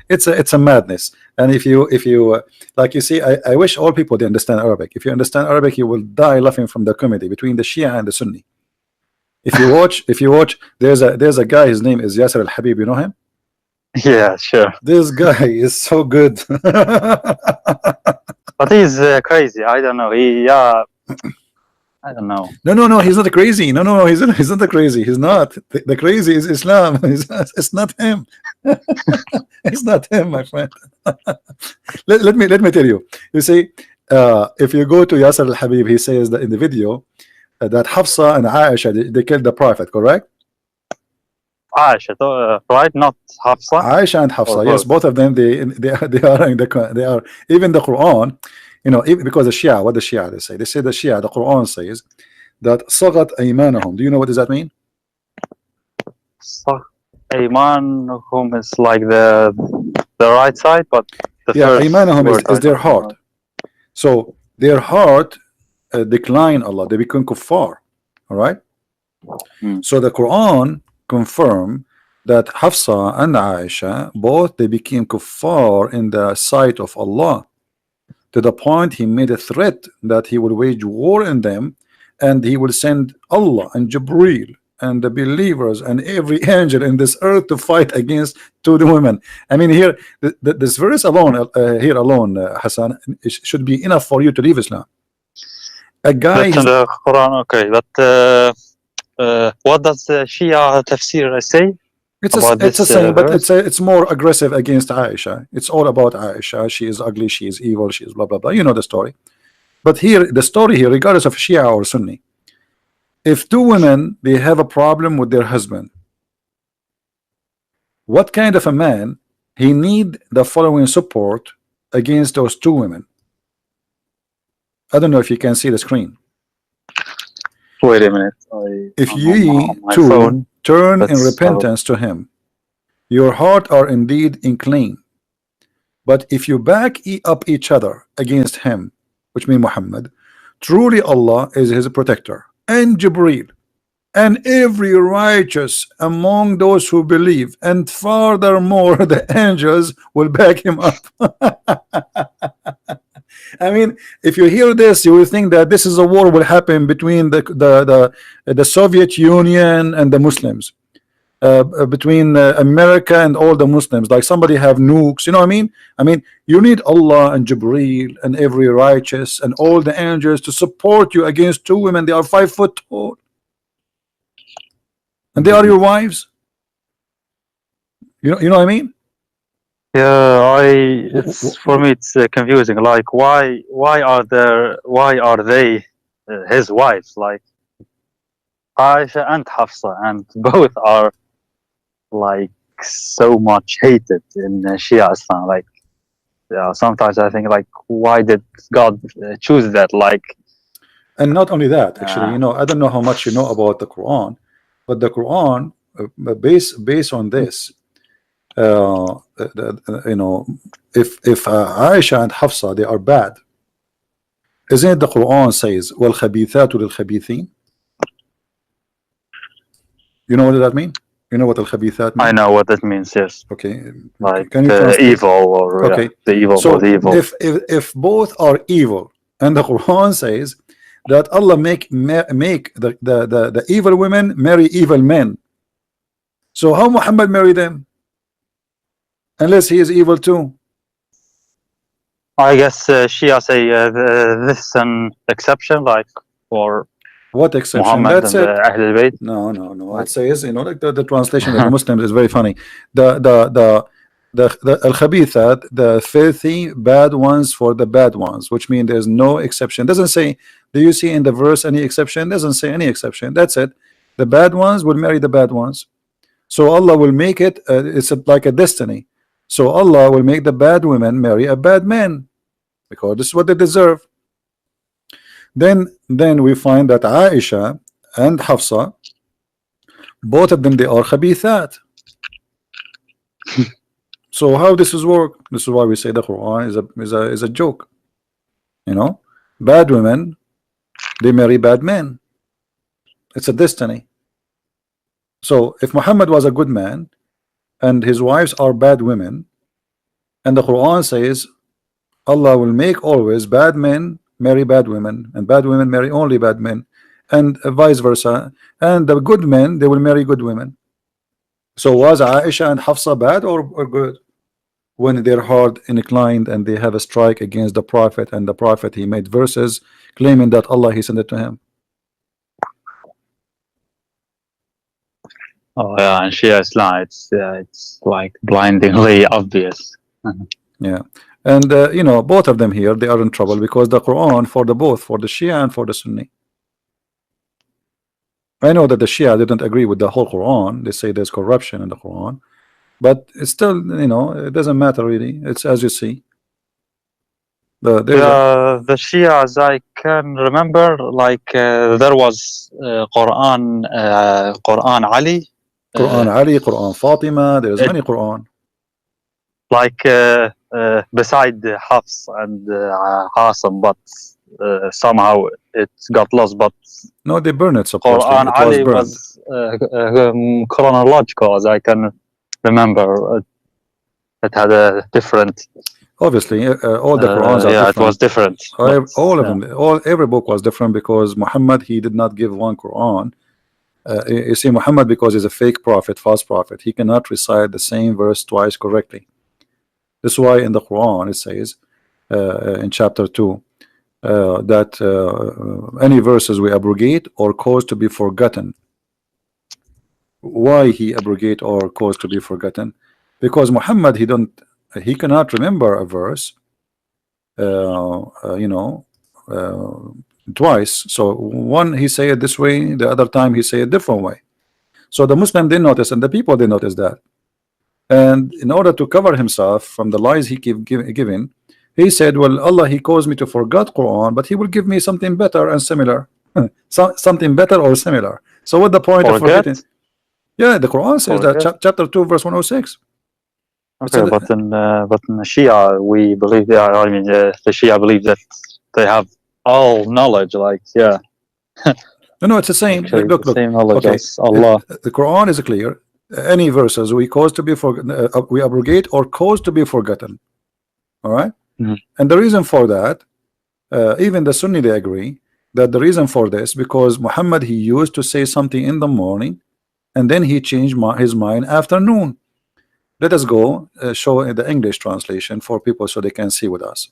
It's a madness. And if you like, you see, I wish all people they understand Arabic. If you understand Arabic, you will die laughing from the comedy between the Shia and the Sunni. If you watch, there's a guy. His name is Yasser Al Habib. You know him? Yeah, sure. This guy is so good. But he's crazy. I don't know. I don't know. No, he's not crazy. No, he's not crazy. He's not. The crazy is Islam. It's not him. It's not him, my friend. let me tell you. You see, if you go to Yasser Al Habib, he says that in the video that Hafsa and Aisha they killed the Prophet, correct? Aisha, right? Not Hafsa. Aisha and Hafsa, yes, both of them. They are even the Quran. You know, even because the Shia, what the Shia they say the Shia, the Quran says that sagat aymanahum. Do you know what does that mean? Aymanahum is like the right side, but the first aymanahum word is their heart. So their heart decline Allah. They become kuffar. All right. So the Quran confirm that Hafsa and Aisha both they became kuffar in the sight of Allah, to the point he made a threat that he will wage war on them, and he will send Allah and Jibreel and the believers and every angel in this earth to fight against the women. I mean, here this verse alone, Hasan, should be enough for you to leave Islam. A guy that's in the Quran, okay, but what does the Shia tafsir say? It's a saying, but it's more aggressive against Aisha. It's all about Aisha. She is ugly, she is evil, she is blah blah blah. You know the story. But here, the story here, regardless of Shia or Sunni, if two women they have a problem with their husband, what kind of a man he need the following support against those two women? I don't know if you can see the screen. Wait a minute. If ye two turn in repentance to him, your heart are indeed inclined. But if you back up each other against him, which means Muhammad, truly Allah is his protector, and Jibreel, and every righteous among those who believe, and furthermore the angels will back him up. I mean, if you hear this, you will think that this is a war will happen between the Soviet Union and the Muslims, between America and all the Muslims. Like somebody have nukes, you know what I mean? I mean, you need Allah and Jibreel and every righteous and all the angels to support you against two women. They are 5 foot tall, and they are your wives. You know what I mean? Yeah, it's for me it's confusing. Like why are they his wives? Like Aisha and Hafsa, and both are like so much hated in Shia Islam. Like yeah, sometimes I think like why did God choose that? Like, and not only that, actually, you know, I don't know how much you know about the Quran, but the Quran based on this. You know, if Aisha and Hafsa they are bad, isn't it the Quran says wal khabithatu lil khabithin? You know what that mean? You know what al khabithat means? I know what that means, yes. Okay, Like can you the translate? evil or Okay, the evil so or the evil. if both are evil, and the Quran says that Allah make the evil women marry evil men, so how Muhammad marry them? Unless he is evil too. I guess Shia say this is an exception, like for What exception? Muhammad That's and it. Ahl al-Bayt. No. It says, you know, like the translation of the Muslims is very funny. The al-khabithat, the filthy bad ones for the bad ones, which means there's no exception. Doesn't say, do you see in the verse any exception? Doesn't say any exception. That's it. The bad ones will marry the bad ones. So Allah will make it, like a destiny. So Allah will make the bad women marry a bad man, because this is what they deserve. Then we find that Aisha and Hafsa, both of them, they are khabithat. So how this is work? This is why we say the Quran is a joke. You know, bad women, they marry bad men. It's a destiny. So if Muhammad was a good man and his wives are bad women, and the Quran says Allah will make always bad men marry bad women, and bad women marry only bad men, and vice versa, and the good men, they will marry good women. So was Aisha and Hafsa bad or good? When their heart inclined and they have a strike against the Prophet, and the Prophet, he made verses claiming that Allah, he sent it to him. Oh yeah, and Shia Islam, it's like blindingly obvious. Yeah. And you know, both of them here, they are in trouble, because the Quran, for the both, for the Shia and for the Sunni. I know that the Shia didn't agree with the whole Quran. They say there's corruption in the Quran, but it's still, you know, it doesn't matter really. It's as you see. The Shias, I can remember, like there was Quran Ali, Quran Ali, Quran Fatima, there's many Quran. like beside Hafs and Hasan, but somehow it got lost. But No, they burned it supposedly. Quran It Ali was burned. was chronological, as I can remember. It had a different. Obviously, all the Qurans are yeah, different. it was different. All of them, every book was different, because Muhammad, he did not give one Quran. You see, Muhammad, because he's a fake prophet, false prophet, he cannot recite the same verse twice correctly. This is why in the Quran it says in chapter 2 that any verses we abrogate or cause to be forgotten. Why he abrogate or cause to be forgotten? Because Muhammad, he cannot remember a verse you know, twice. So one he say it this way, the other time he say it different way. So the Muslim didn't notice, and the people didn't notice that. And in order to cover himself from the lies he keep giving, he said, well, Allah, he caused me to forget Quran, but he will give me something better and similar. Something better or similar. So what the point of forgetting? Yeah, the Quran says that, chapter 2 verse 106. Okay, but in the Shia, we believe, I mean, the Shia believe that they have all knowledge, like, yeah. No, it's the same. Actually, Look, the same knowledge okay. as Allah. The Quran is clear. Any verses we cause to be forgotten, we abrogate or cause to be forgotten. All right. And the reason for that, even the Sunni, they agree that the reason for this, because Muhammad, he used to say something in the morning, and then he changed his mind afternoon. Let us go show in the English translation for people so they can see with us.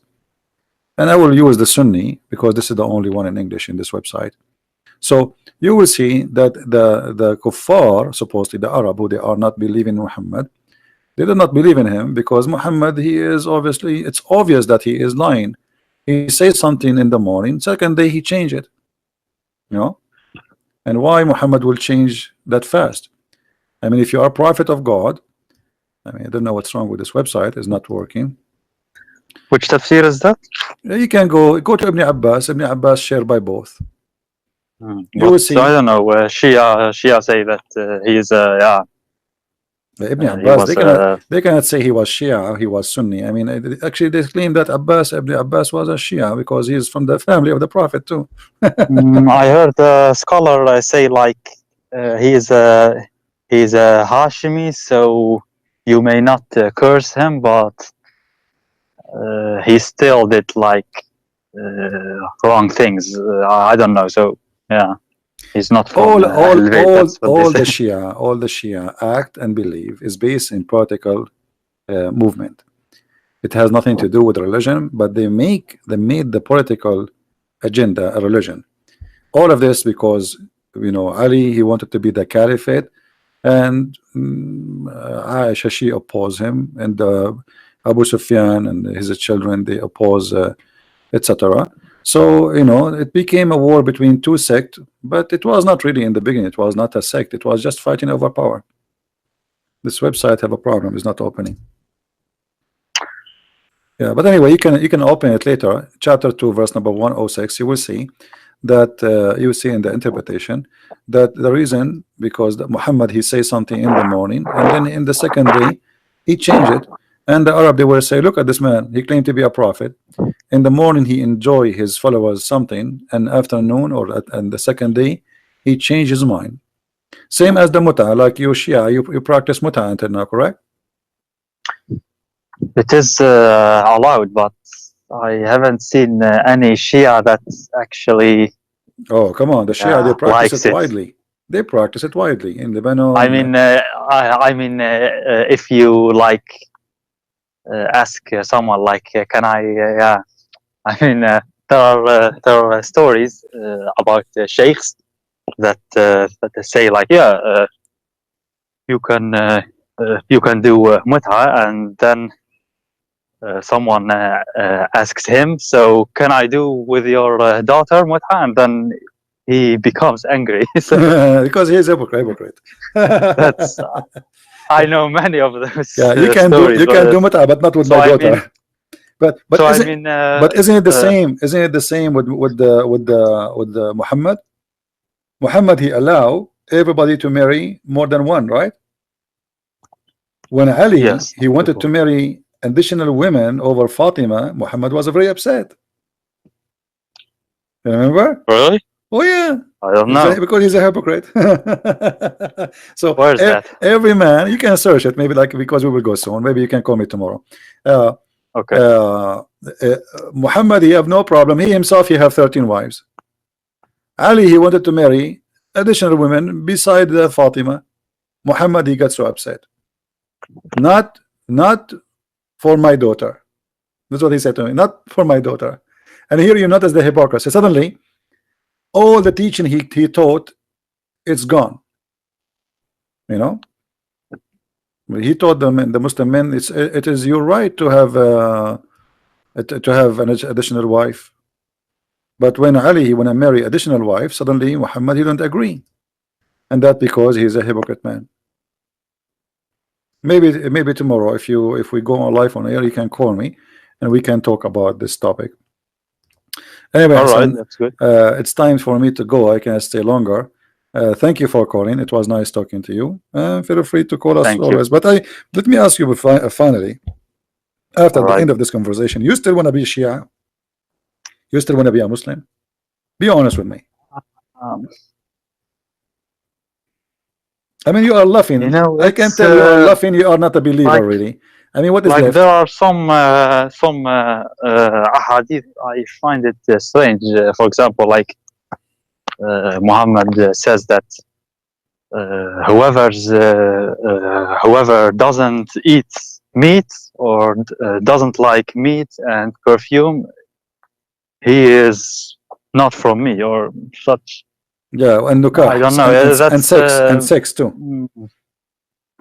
And I will use the Sunni because this is the only one in English in this website. So you will see that the kuffar, supposedly the Arab, who they are not believing Muhammad, they do not believe in him, because Muhammad, he is obviously, it's obvious that he is lying. He says something in the morning, second day he changed it, you know. And why Muhammad will change that fast? I mean, if you are a prophet of God, I mean, I don't know what's wrong with this website, it's not working. Which tafsir is that? You can go to Ibn Abbas. Ibn Abbas shared by both. You will see. I don't know. Shia say that he is yeah. Ibn Abbas, they cannot say he was Shia, he was Sunni. I mean, actually, they claim that Ibn Abbas was a Shia because he is from the family of the Prophet too. I heard a scholar say like he is a Hashimi, so you may not curse him, but he still did like wrong things. I don't know. So yeah. He's not from all the Shia act and believe is based in political movement. It has nothing to do with religion, but they made the political agenda a religion. All of this because, you know, Ali, he wanted to be the caliphate, and Aisha, she opposed him, and Abu Sufyan and his children, they oppose, etc. So, you know, it became a war between two sects, but it was not really in the beginning. It was not a sect. It was just fighting over power. This website have a problem. It's not opening. Yeah, but anyway, you can open it later. Chapter 2, verse number 106. You will see that you will see in the interpretation that the reason, because Muhammad, he says something in the morning, and then in the second day he changed it, and the Arab, they will say, look at this man, he claimed to be a prophet. In the morning he enjoy his followers something, and afternoon and the second day he changed his mind. Same as the muta, like you Shia, you practice muta until now, correct? It is allowed, but I haven't seen any Shia that actually Oh, come on, the Shia, they practice likes it it. widely. They practice it widely in Lebanon. I mean, if you like ask someone like, can I? Yeah, I mean, there are stories about sheikhs that they say like, yeah, you can do mut'a, and then someone asks him, so can I do with your daughter mut'a? And then he becomes angry. So because he is a hypocrite. that's I know many of those. Yeah, you can stories, do mut'a, but not with so my I daughter. mean- but so I isn't, mean, but isn't it the same? Isn't it the same with the Muhammad? Muhammad, he allow everybody to marry more than one, right? When Ali, yes, he wanted to marry additional women over Fatima, Muhammad was very upset. You remember? really? Oh yeah. I don't know. Because he's a hypocrite. So Where's that? every man, you can search it, maybe, like, because we will go soon, maybe you can call me tomorrow. Okay. Muhammad, he have no problem. He himself, he have 13 wives. Ali, he wanted to marry additional women beside Fatima. Muhammad, he got so upset. Not for my daughter. That's what he said to me. Not for my daughter. And here you notice the hypocrisy. Suddenly, all the teaching he taught, it's gone. You know, he taught them, and the Muslim men, it is your right to have an additional wife. But when Ali, he want to marry additional wife, suddenly Muhammad, he don't agree, and that because he's a hypocrite man. Maybe tomorrow, if we go on live on air, you can call me and we can talk about this topic. Anyway, All Hasan, right, that's good. it's time for me to go. I can stay longer. Thank you for calling. It was nice talking to you. Feel free to call us Thank you. always. But let me ask you finally, after All the right. end of this conversation, you still want to be Shia? You still want to be a Muslim? Be honest with me. I mean, you are laughing. You know, I can it's, tell you are laughing. You are not a believer, like- really. I mean, what is Like left? there are some ahadith. I find it strange. For example, like Muhammad says that whoever doesn't eat meat or doesn't like meat and perfume, he is not from me, or such. Yeah, and nukah, I don't know. and That's sex too.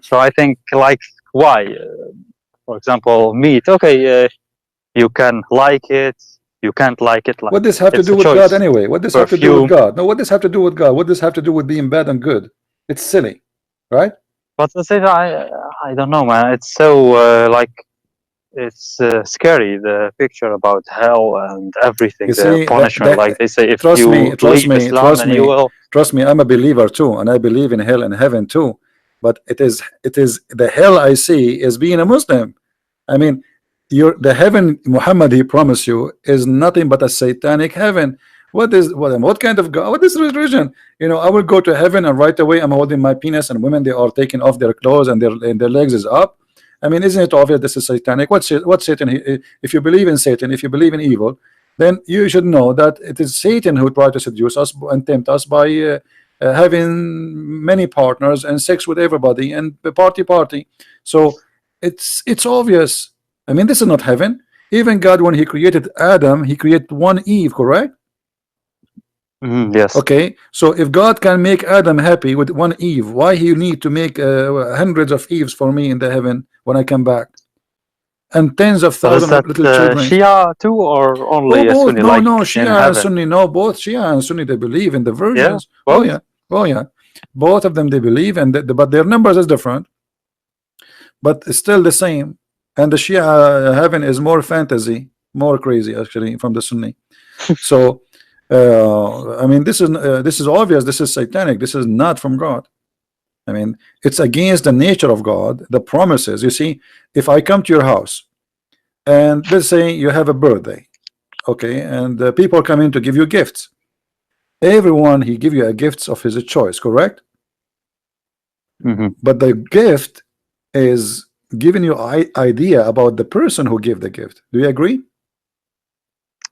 So I think, like, why? For example, meat. Okay, you can like it. You can't like it. Like, What does have to it's do a with choice. God anyway? What does have to do with Perfume. God? No, what does have to do with God? What does have to do with being bad and good? It's silly, right? But the thing, I don't know, man. It's so like, it's scary, the picture about hell and everything. You The see, punishment, like they say, if trust you me, trust leave me, Islam, trust then me. you will. Trust me, I'm a believer too, and I believe in hell and heaven too. But it is the hell I see is being a Muslim. I mean, the heaven Muhammad he promised you is nothing but a satanic heaven. What kind of God? What is religion? You know, I will go to heaven and right away I'm holding my penis, and women, they are taking off their clothes and their legs is up. I mean, isn't it obvious this is satanic? What's Satan? If you believe in Satan, if you believe in evil, then you should know that it is Satan who tried to seduce us and tempt us by having many partners and sex with everybody and party. So it's obvious. I mean, this is not heaven. Even God, when he created Adam, he created one Eve, correct? Yes. Okay, so if God can make Adam happy with one Eve, why he need to make hundreds of Eves for me in the heaven when I come back, and tens of So is thousands of that little children? Shia too, or Oh, only a both. Sunni, No, like no, in Shia and heaven? Sunni. No, both Shia and Sunni, they believe in the Yeah, virgins. Oh both. yeah, oh yeah, both of them they believe, and but their numbers is different, but it's still the same. And the Shia heaven is more fantasy, more crazy actually from the Sunni. So I mean, this is obvious. This is satanic. This is not from God. I mean, it's against the nature of God, the promises. You see, if I come to your house and let's say you have a birthday, okay, and people come in to give you gifts. Everyone he give you a gifts of his choice, correct? But the gift is giving you idea about the person who gave the gift. Do you agree?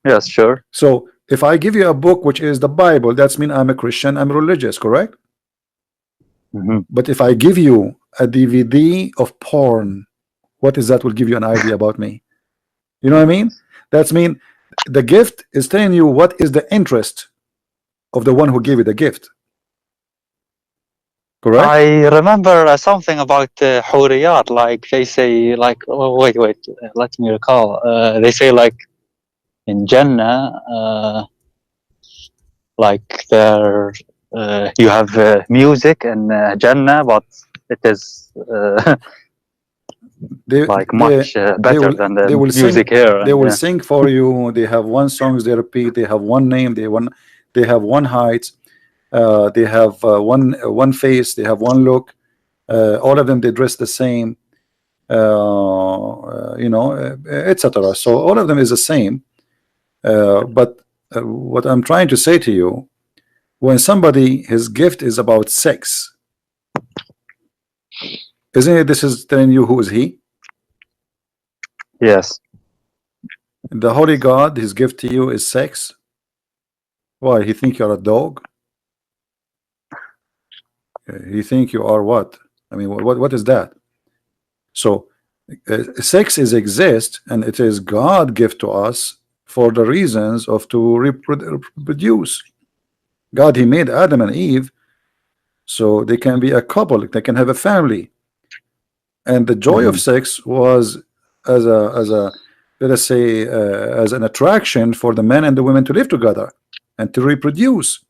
Yes, sure. So if I give you a book which is the Bible, that's mean I'm a Christian, I'm religious, correct? But if I give you a DVD of porn, what is that will give you an idea about me? You know what I mean? That's mean the gift is telling you what is the interest of the one who gave you the gift. Correct? I remember something about Huriyat, like they say, like, oh, wait, let me recall. They say, like, in Jannah, like, there, you have music in Jannah, but it is like much better than the music here. They And, will sing for you. They have one songs they repeat. They have one name. They have one height. They have one face. They have one look. All of them they dress the same. You know, etc. So all of them is the same. But what I'm trying to say to you, when somebody his gift is about sex, isn't it? This is telling you who is he? yes. The holy God, his gift to you is sex. Why? He think you're a dog? He think you are what? I mean, what is that? So sex is exist, and it is God gift to us for the reasons of to reproduce. God, he made Adam and Eve so they can be a couple, they can have a family, and the joy of sex was as a let us say as an attraction for the men and the women to live together and to reproduce.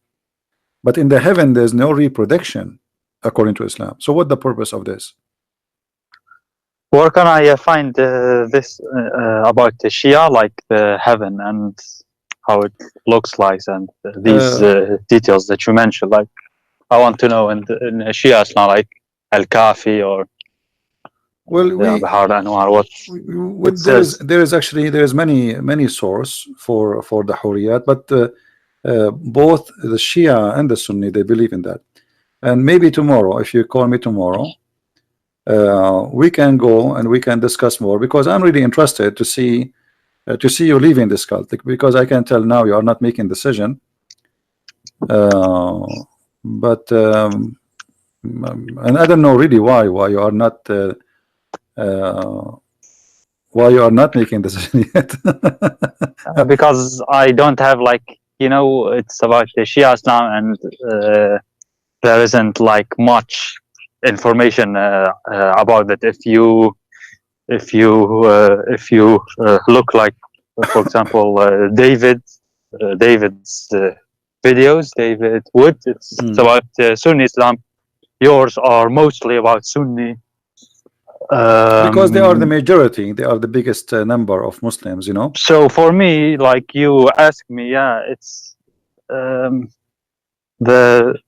But in the heaven there's no reproduction according to Islam. So what the purpose of this? Where can I find this about the Shia, like the heaven and how it looks like, and these details that you mentioned? Like, I want to know in Shia Islam, like Al Kafi or Well, Bahar Anwar, what it says. there is actually there is many source for the Hurriyat, but both the Shia and the Sunni they believe in that. And maybe tomorrow, if you call me tomorrow, we can go and we can discuss more, because I'm really interested to see you leaving this cult, because I can tell now you are not making decision. But and I don't know really why you are not making decision yet. Because I don't have, like, you know, it's about the Shia Islam, and there isn't like much information about it. If you look, like, for example, David's videos, David Wood, it's about Sunni Islam. Yours are mostly about Sunni. Because they are the majority, they are the biggest number of Muslims, you know. So for me, like you asked me, yeah, it's the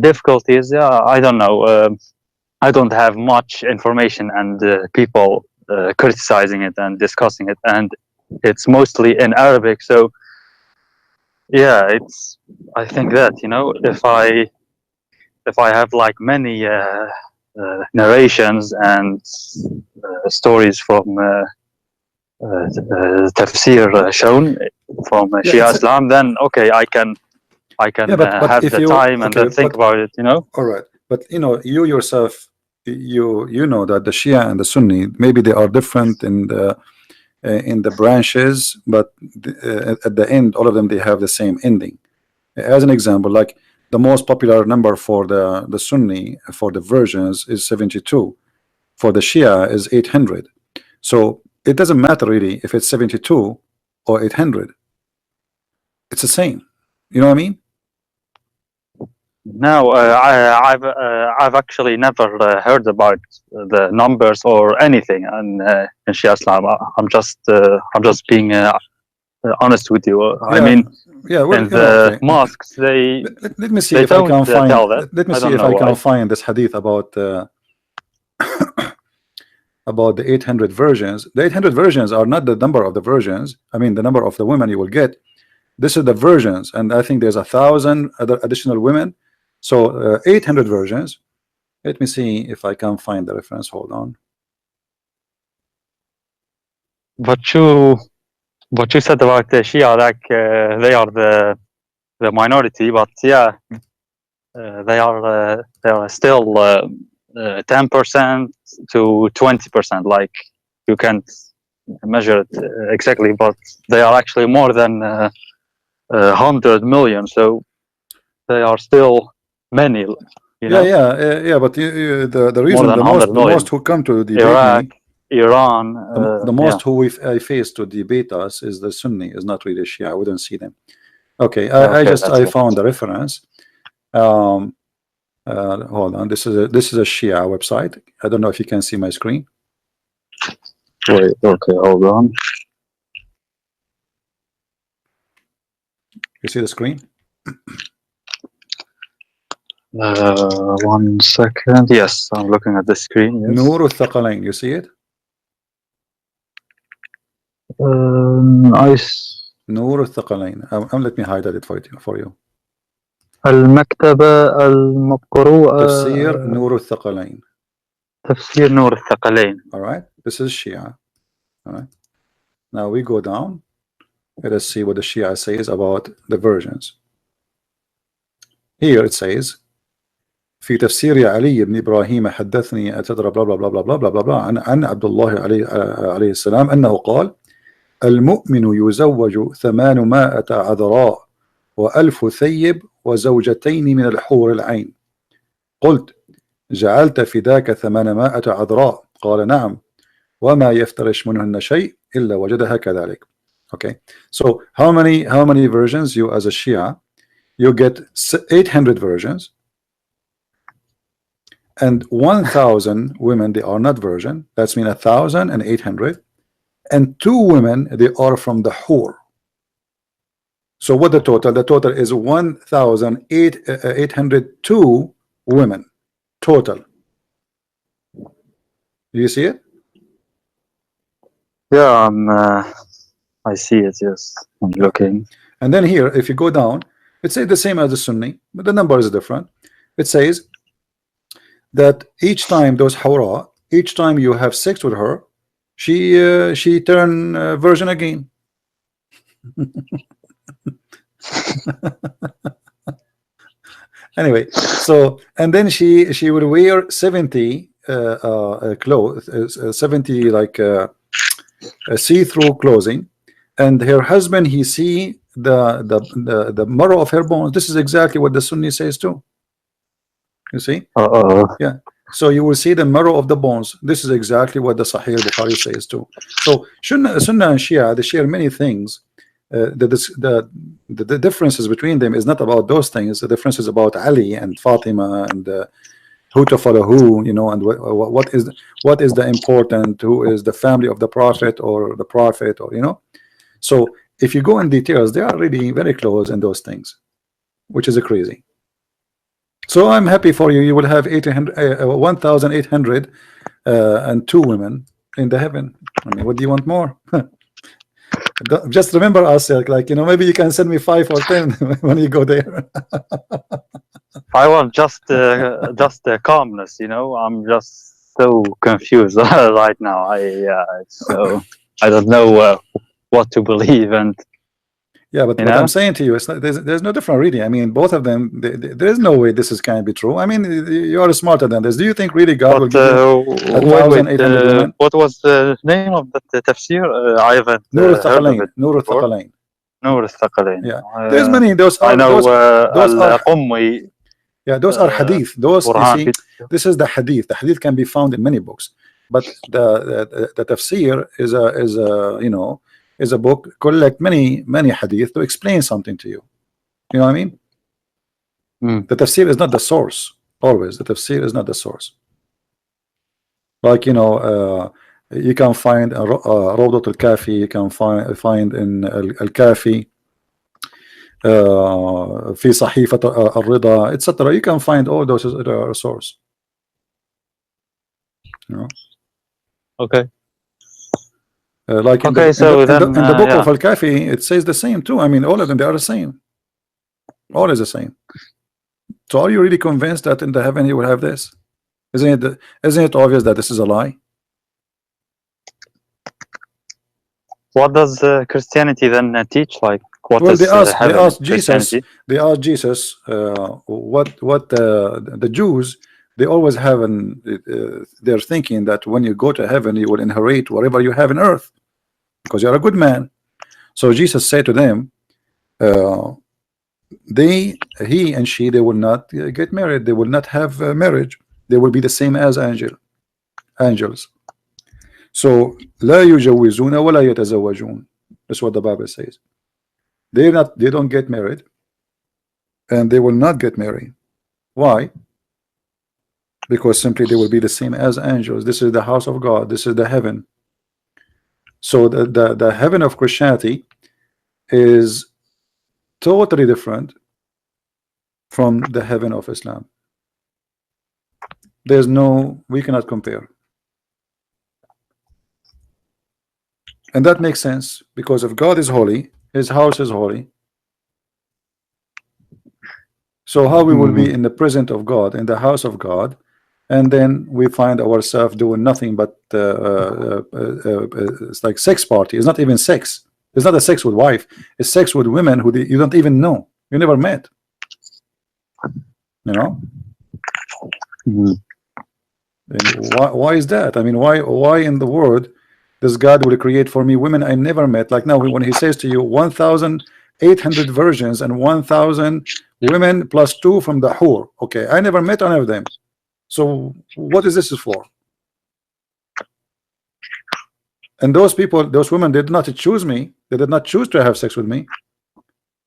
difficulty is, I don't know. I don't have much information, and people criticizing it and discussing it, and it's mostly in Arabic. So yeah, it's, I think that, you know, if I have like many narrations and stories from tafsir shown from Shia Islam, then okay, I can but have if the time and then think about it, you know. All right, but you know, you yourself, you know that the Shia and the Sunni, maybe they are different in the branches, but at the end all of them they have the same ending. As an example, like the most popular number for the Sunni for the versions is 72. For the Shia is 800. So it doesn't matter really if it's 72 or 800. It's the same. You know what I mean? No, I've actually never heard about the numbers or anything in Shia Islam. I'm just being honest with you. I mean, yeah, well, in the mosques, let me see they if I can don't find. tell that. Let me I see don't if know I can why. find this hadith about about the 800 versions. The 800 versions are not the number of the versions. I mean, the number of the women you will get. This is the versions, and I think there's 1,000 other additional women. So 800 versions. Let me see if I can find the reference. Hold on. But you said about the Shia, like they are the minority, but yeah, they are still 10% to 20%. Like you can't measure it exactly, but they are actually more than 100 million. So they are still many. You know? Yeah. But the More reason than the 100 million. most who come to debate Iraq, me, Iran, the most who I face to debate us is the Sunni, is not really Shia. I wouldn't see them. Okay, I found the reference. Hold on. This is a Shia website. I don't know if you can see my screen. Wait, okay, hold on. You see the screen? 1 second. Yes, I'm looking at the screen. Yes. Nur al-Thaqalain. You see it? Nur al-Thaqalain. Let me highlight it for you. المكتبة المقروءة تفسير نور الثقلين. تفسير نور الثقلين. All right. This is Shia. All right. Now we go down. Let us see what the Shia says about the versions. Here it says في تفسير علي بن إبراهيم حدثني أتدرى بلا بلا بلا بلا بلا بلا بلا عن عبد الله عليه السلام أنه قال المؤمن يزوج 800 عذراء و1000 ثيب وزوجتين من الحور العين. قلت جعلت فداك 800 عذراء؟ قال نعم وما يفترش منهن شيء إلا وجدها كذلك. Okay, so how many versions you as a Shia? You get 800 versions, and 1,000 women they are not virgin. That's mean 1,800, and 2 women they are from the Hur. So what the total? The total is 1,802 women total. Do you see it? Yeah, I see it. Yes, I'm looking. And then here, if you go down, it says the same as the Sunni, but the number is different. It says that each time those Hawra, each time you have sex with her, she turn virgin again. Anyway, so and then she would wear 70 clothes, 70 like see-through clothing, and her husband he see the marrow of her bones. This is exactly what the Sunni says too. You see? Yeah. So you will see the marrow of the bones. This is exactly what the Sahih Bukhari says too. So Sunnah and Shia, they share many things. The differences between them is not about those things. The difference is about Ali and Fatima and who to follow who, you know, and what is the important, who is the family of the Prophet or the Prophet, or you know. So if you go in details, they are really very close in those things, which is crazy. So I'm happy for you. You will have 1,800 and 2 women in the heaven. I mean, what do you want more? Just remember us, like, you know, maybe you can send me 5 or 10 when you go there. I want just calmness, you know. I'm just so confused right now. So I don't know what to believe, and yeah, but what I'm saying to you, it's not, there's no different reading. I mean, both of them, there is no way this can be true. I mean, you are smarter than this. Do you think really God will give you 1,800 women? What was the name of the tafsir? I haven't Nur heard of it. Nur al-Thaqalain. نور الثقلين. Yeah, there's many. Those I are know those are القمي yeah, those are hadith. Those you قرآن see, this is the hadith. The hadith can be found in many books, but the tafsir is a you know, is a book collect many hadith to explain something to you. You know what I mean? The tafsir is not the source. Always, the tafsir is not the source. Like, you know, you can find Rawdat al-Kafi, you can find in al-Kafi, في صحيفة الرضا, etc. You can find all those source. You know? Okay. Like in Okay, the book of al-Kafi, it says the same too. I mean, all of them, they are the same. All is the same. So are you really convinced that in the heaven you will have this? Isn't it obvious that this is a lie? What does Christianity then teach? Like, what well, is they asked Jesus. Christianity? They asked Jesus what the Jews, they always have they're thinking that when you go to heaven you will inherit whatever you have in earth because you're a good man. So Jesus said to them, he and she, they will not get married. They will not have marriage. They will be the same as angels. So لا يجوزون ولا يتزوجون. That's what the Bible says. They don't get married, and they will not get married. Why? Because simply they will be the same as angels. This is the house of God. This is the heaven. So the heaven of Christianity is totally different from the heaven of Islam. There's no, we cannot compare. And that makes sense because if God is holy, his house is holy. So how we will be in the presence of God, in the house of God, and then we find ourselves doing nothing but it's like sex party. It's not even sex. It's not a sex with wife. It's sex with women who you don't even know. You never met. You know? And why is that? I mean, why in the world does God will create for me women I never met? Like now, when he says to you 1,800 virgins and 1,000 women plus 2 from the whore. Okay, I never met any of them. So what is this for? And those people, those women did not choose me. They did not choose to have sex with me.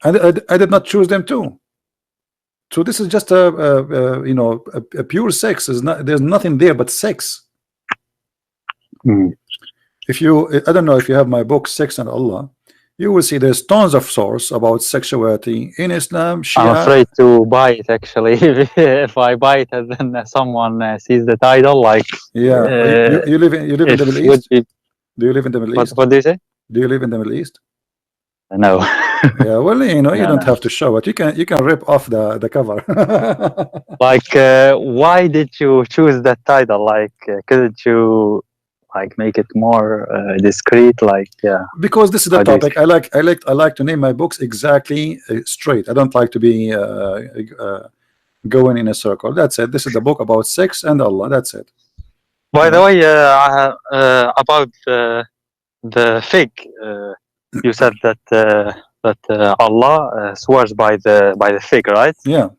I did not choose them too. So this is just you know, a pure sex. Is not, there's nothing there but sex. If you, I don't know if you have my book Sex and Allah, you will see there's tons of source about sexuality in Islam, Shia. I'm afraid to buy it actually. If I buy it and then someone sees the title, like you live in the Middle East. Do you live in the Middle East? What do you say? Do you live in the Middle East? No. Yeah, well, you know, you don't have to show it. You can rip off the cover. Like, why did you choose that title? Like, couldn't you like make it more discreet? Like, yeah. Because this is the topic. I like to name my books exactly straight. I don't like to be going in a circle. That's it. This is the book about sex and Allah. That's it. By the way, about the fig, you said that Allah swears by the fig, right? Yeah.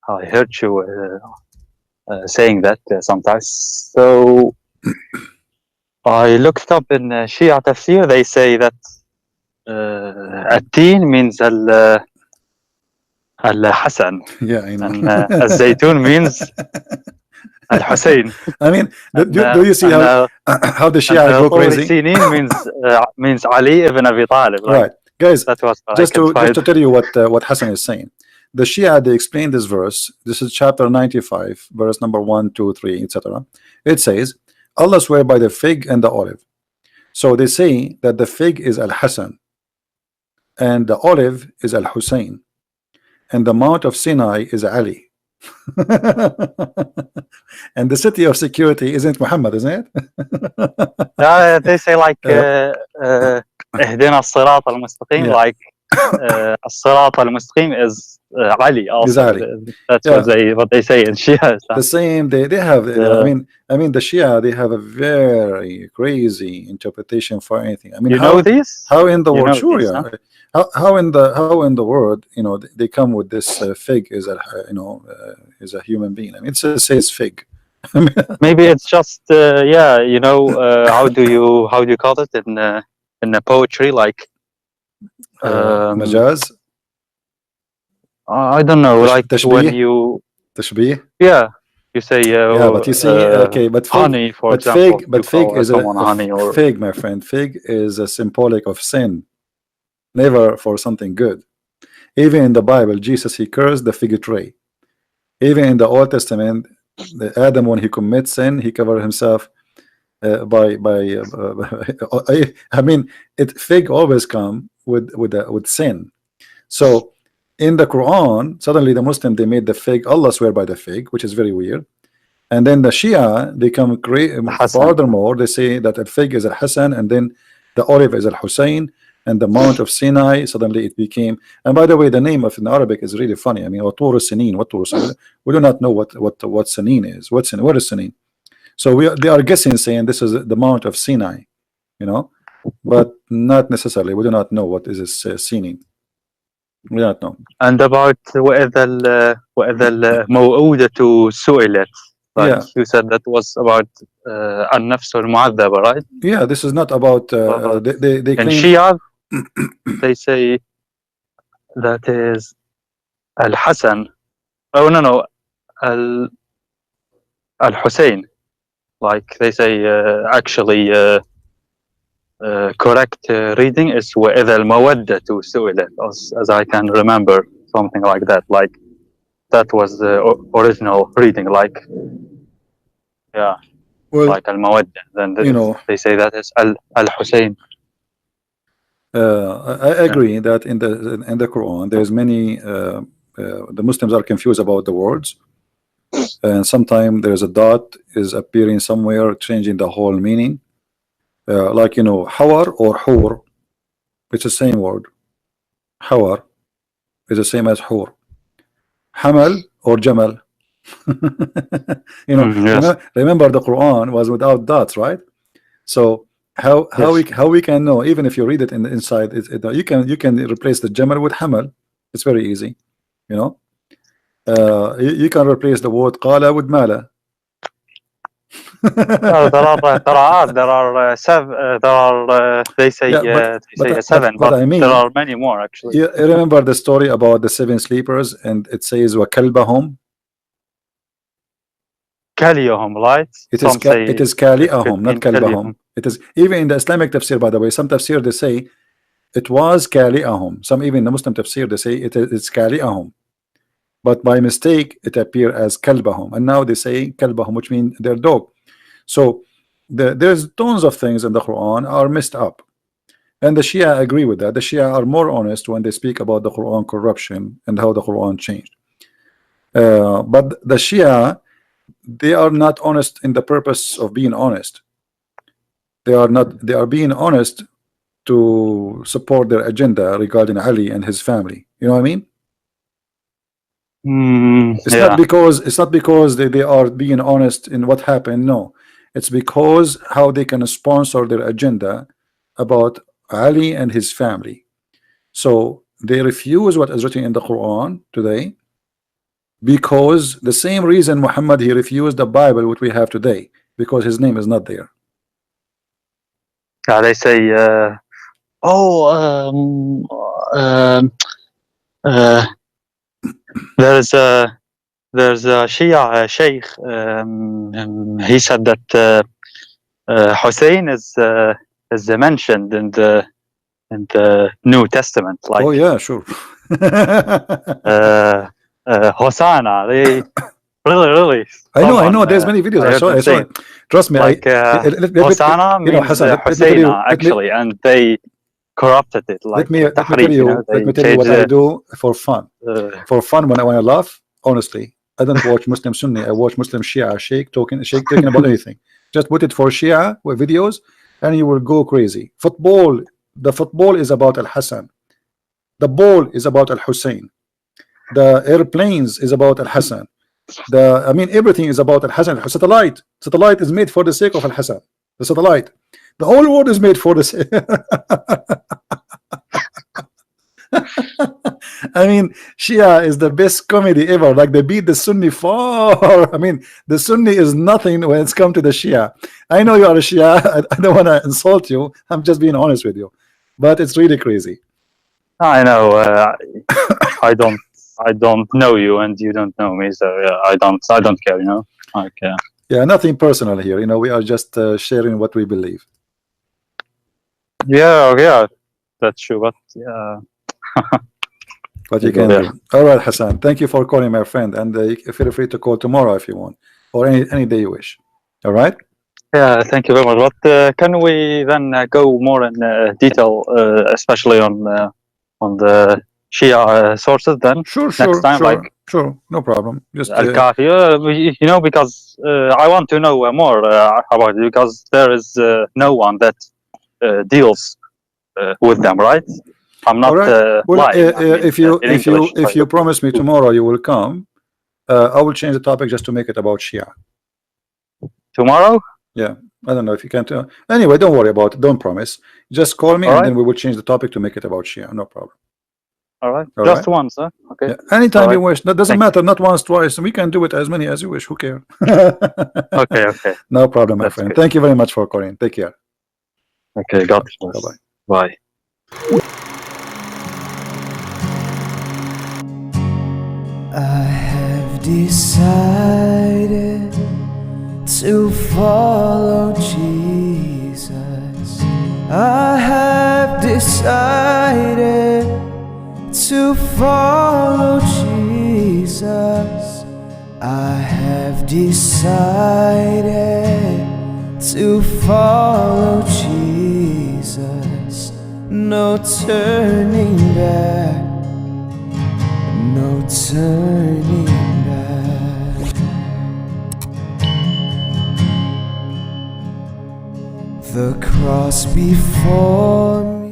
I heard you saying that sometimes. So I looked up in Shia tafsir. They say that التين means Hasan. Yeah, I know. And الزيتون means Al-Hussein. I mean, do you see how the Shia go crazy? means Ali ibn Abi Talib. Right, guys. That was just to tell you what Hasan is saying. The Shia, they explain this verse. This is chapter 95, verse number 1, 2, 3, etc. It says, Allah swear by the fig and the olive. So they say that the fig is Al-Hasan and the olive is Al-Hussein and the Mount of Sinai is Ali. And the city of security isn't Muhammad, isn't it? They say like اهدنا الصراط المستقيم. Like الصراط المستقيم is Ali also. Exactly. That's Yeah. what they say in Shia. The same. They have. I mean, the Shia, they have a very crazy interpretation for anything. I mean, you know these? how in the You world? know Sure, these, yeah. huh? How in the world, you know, they come with this fig is a is a human being. I mean, it says fig. Maybe it's just yeah, you know, how do you call it in the poetry, like Majaz, I don't know, like when tashbih, you tashbih. yeah, you say Yeah, but you see, okay, but fig, honey, for example, you but fig call is someone honey, or fig, my friend. Fig is a symbolic of sin, never for something good. Even in the Bible, Jesus, he cursed the fig tree. Even in the Old Testament, the Adam, when he commits sin, he covered himself by I mean, fig always come with sin. So in the Quran, suddenly the Muslim, they made the fig, Allah swear by the fig, which is very weird. And then the Shia, they come Hasan. furthermore, they say that a fig is al Hasan, and then the olive is al Hussein, and the Mount of Sinai, suddenly it became. And by the way, the name of in Arabic is really funny. I mean, what Sinin? We do not know what Sinin is. What is Sinin? So they are guessing, saying this is the Mount of Sinai, you know, but not necessarily. We do not know what is this Sinin. We do not know. And about وإذا الموءودة سئلت, like Yeah. you said, that was about النفس المعذبة, right? Yeah, this is not about they in claim. Shia they say that is Al-Hasan. Oh no, Al-Hussein. Like they say, actually correct reading is وإذا المودة سئلت, as I can remember, something like that. Like that was the original reading, like yeah, Well, like Al-Mawadda. Then you know, they say that is Al-Hussein. I agree that in the Quran there's many the Muslims are confused about the words, and sometimes there's a dot is appearing somewhere, changing the whole meaning. Like, you know, hawar or hur, it's the same word. Hawar is the same as hur. Hamal or jamal. You know, Yes. remember the Quran was without dots, right? So how we can know, even if you read it in the inside, you can replace the jamal with hamal. It's very easy, you know. You can replace the word qala with mala. There are seven. They say seven, but I mean, there are many more actually. you remember the story about the 7 sleepers, and it says wa kalbahum. Kaliyahum, right? It is kali'ahum, not kalbahum. It is even in the Islamic tafsir, by the way. Some tafsir they say it was kali'ahum. Some even the Muslim tafsir they say it's kali'ahum, but by mistake it appeared as kalbahum, and now they say kalbahum, which means their dog. So there's tons of things in the Quran are messed up, and the Shia agree with that. The Shia are more honest when they speak about the Quran corruption and how the Quran changed. But the Shia, they are not honest in the purpose of being honest. They are being honest to support their agenda regarding Ali and his family. You know what I mean? It's not because they are being honest in what happened. No, it's because how they can sponsor their agenda about Ali and his family. So they refuse what is written in the Quran today, because the same reason Muhammad, he refused the Bible which we have today, because his name is not there. They say there's a Shia sheikh, he said that Hussein is mentioned in the New Testament, like oh yeah, sure. Hosanna. They really I know there's many videos. I saw it. Trust me, like Hosanna means Hassan, Husseina actually, and they corrupted it. Like let me tell you what I do for fun. For fun, when I laugh, honestly, I don't watch Muslim Sunni. I watch Muslim Shia Sheikh talking about anything. Just put it for Shia with videos, and you will go crazy. Football, the football is about Al Hasan. The ball is about Al Hussein. The airplanes is about Al-Hasan. I mean, everything is about Al-Hasan. Satellite is made for the sake of Al-Hasan. The satellite. The whole world is made for this. I mean, Shia is the best comedy ever. Like, they beat the Sunni far. I mean, the Sunni is nothing when it's come to the Shia. I know you are a Shia. I don't want to insult you. I'm just being honest with you. But it's really crazy. I know. I don't know you, and you don't know me, so yeah, I don't care. You know, like yeah, nothing personal here. You know, we are just sharing what we believe. yeah, that's true. But yeah. What you can do. All right, Hasan. Thank you for calling, my friend, and feel free to call tomorrow if you want, or any day you wish. All right. Yeah, thank you very much. But can we then go more in detail, especially on the Shia sources then? Sure, Next time, like no problem. Just Al-Kafi, you know, because I want to know more about it, because there is no one that deals with them, right? I'm not well, lying. I mean, if you promise me tomorrow you will come, I will change the topic just to make it about Shia. Tomorrow? Yeah, I don't know if you can. Anyway, don't worry about it. Don't promise. Just call me, and then we will change the topic to make it about Shia. No problem. All right. Just once, huh? Okay. Yeah. Anytime you wish. That doesn't matter. Not once, twice. We can do it as many as you wish. Who cares? Okay. No problem, my friend. Good. Thank you very much for calling. Take care. Okay. God bless. Bye-bye. Bye. I have decided to follow Jesus. I have decided to follow Jesus. I have decided to follow Jesus. No turning back. No turning back. The cross before me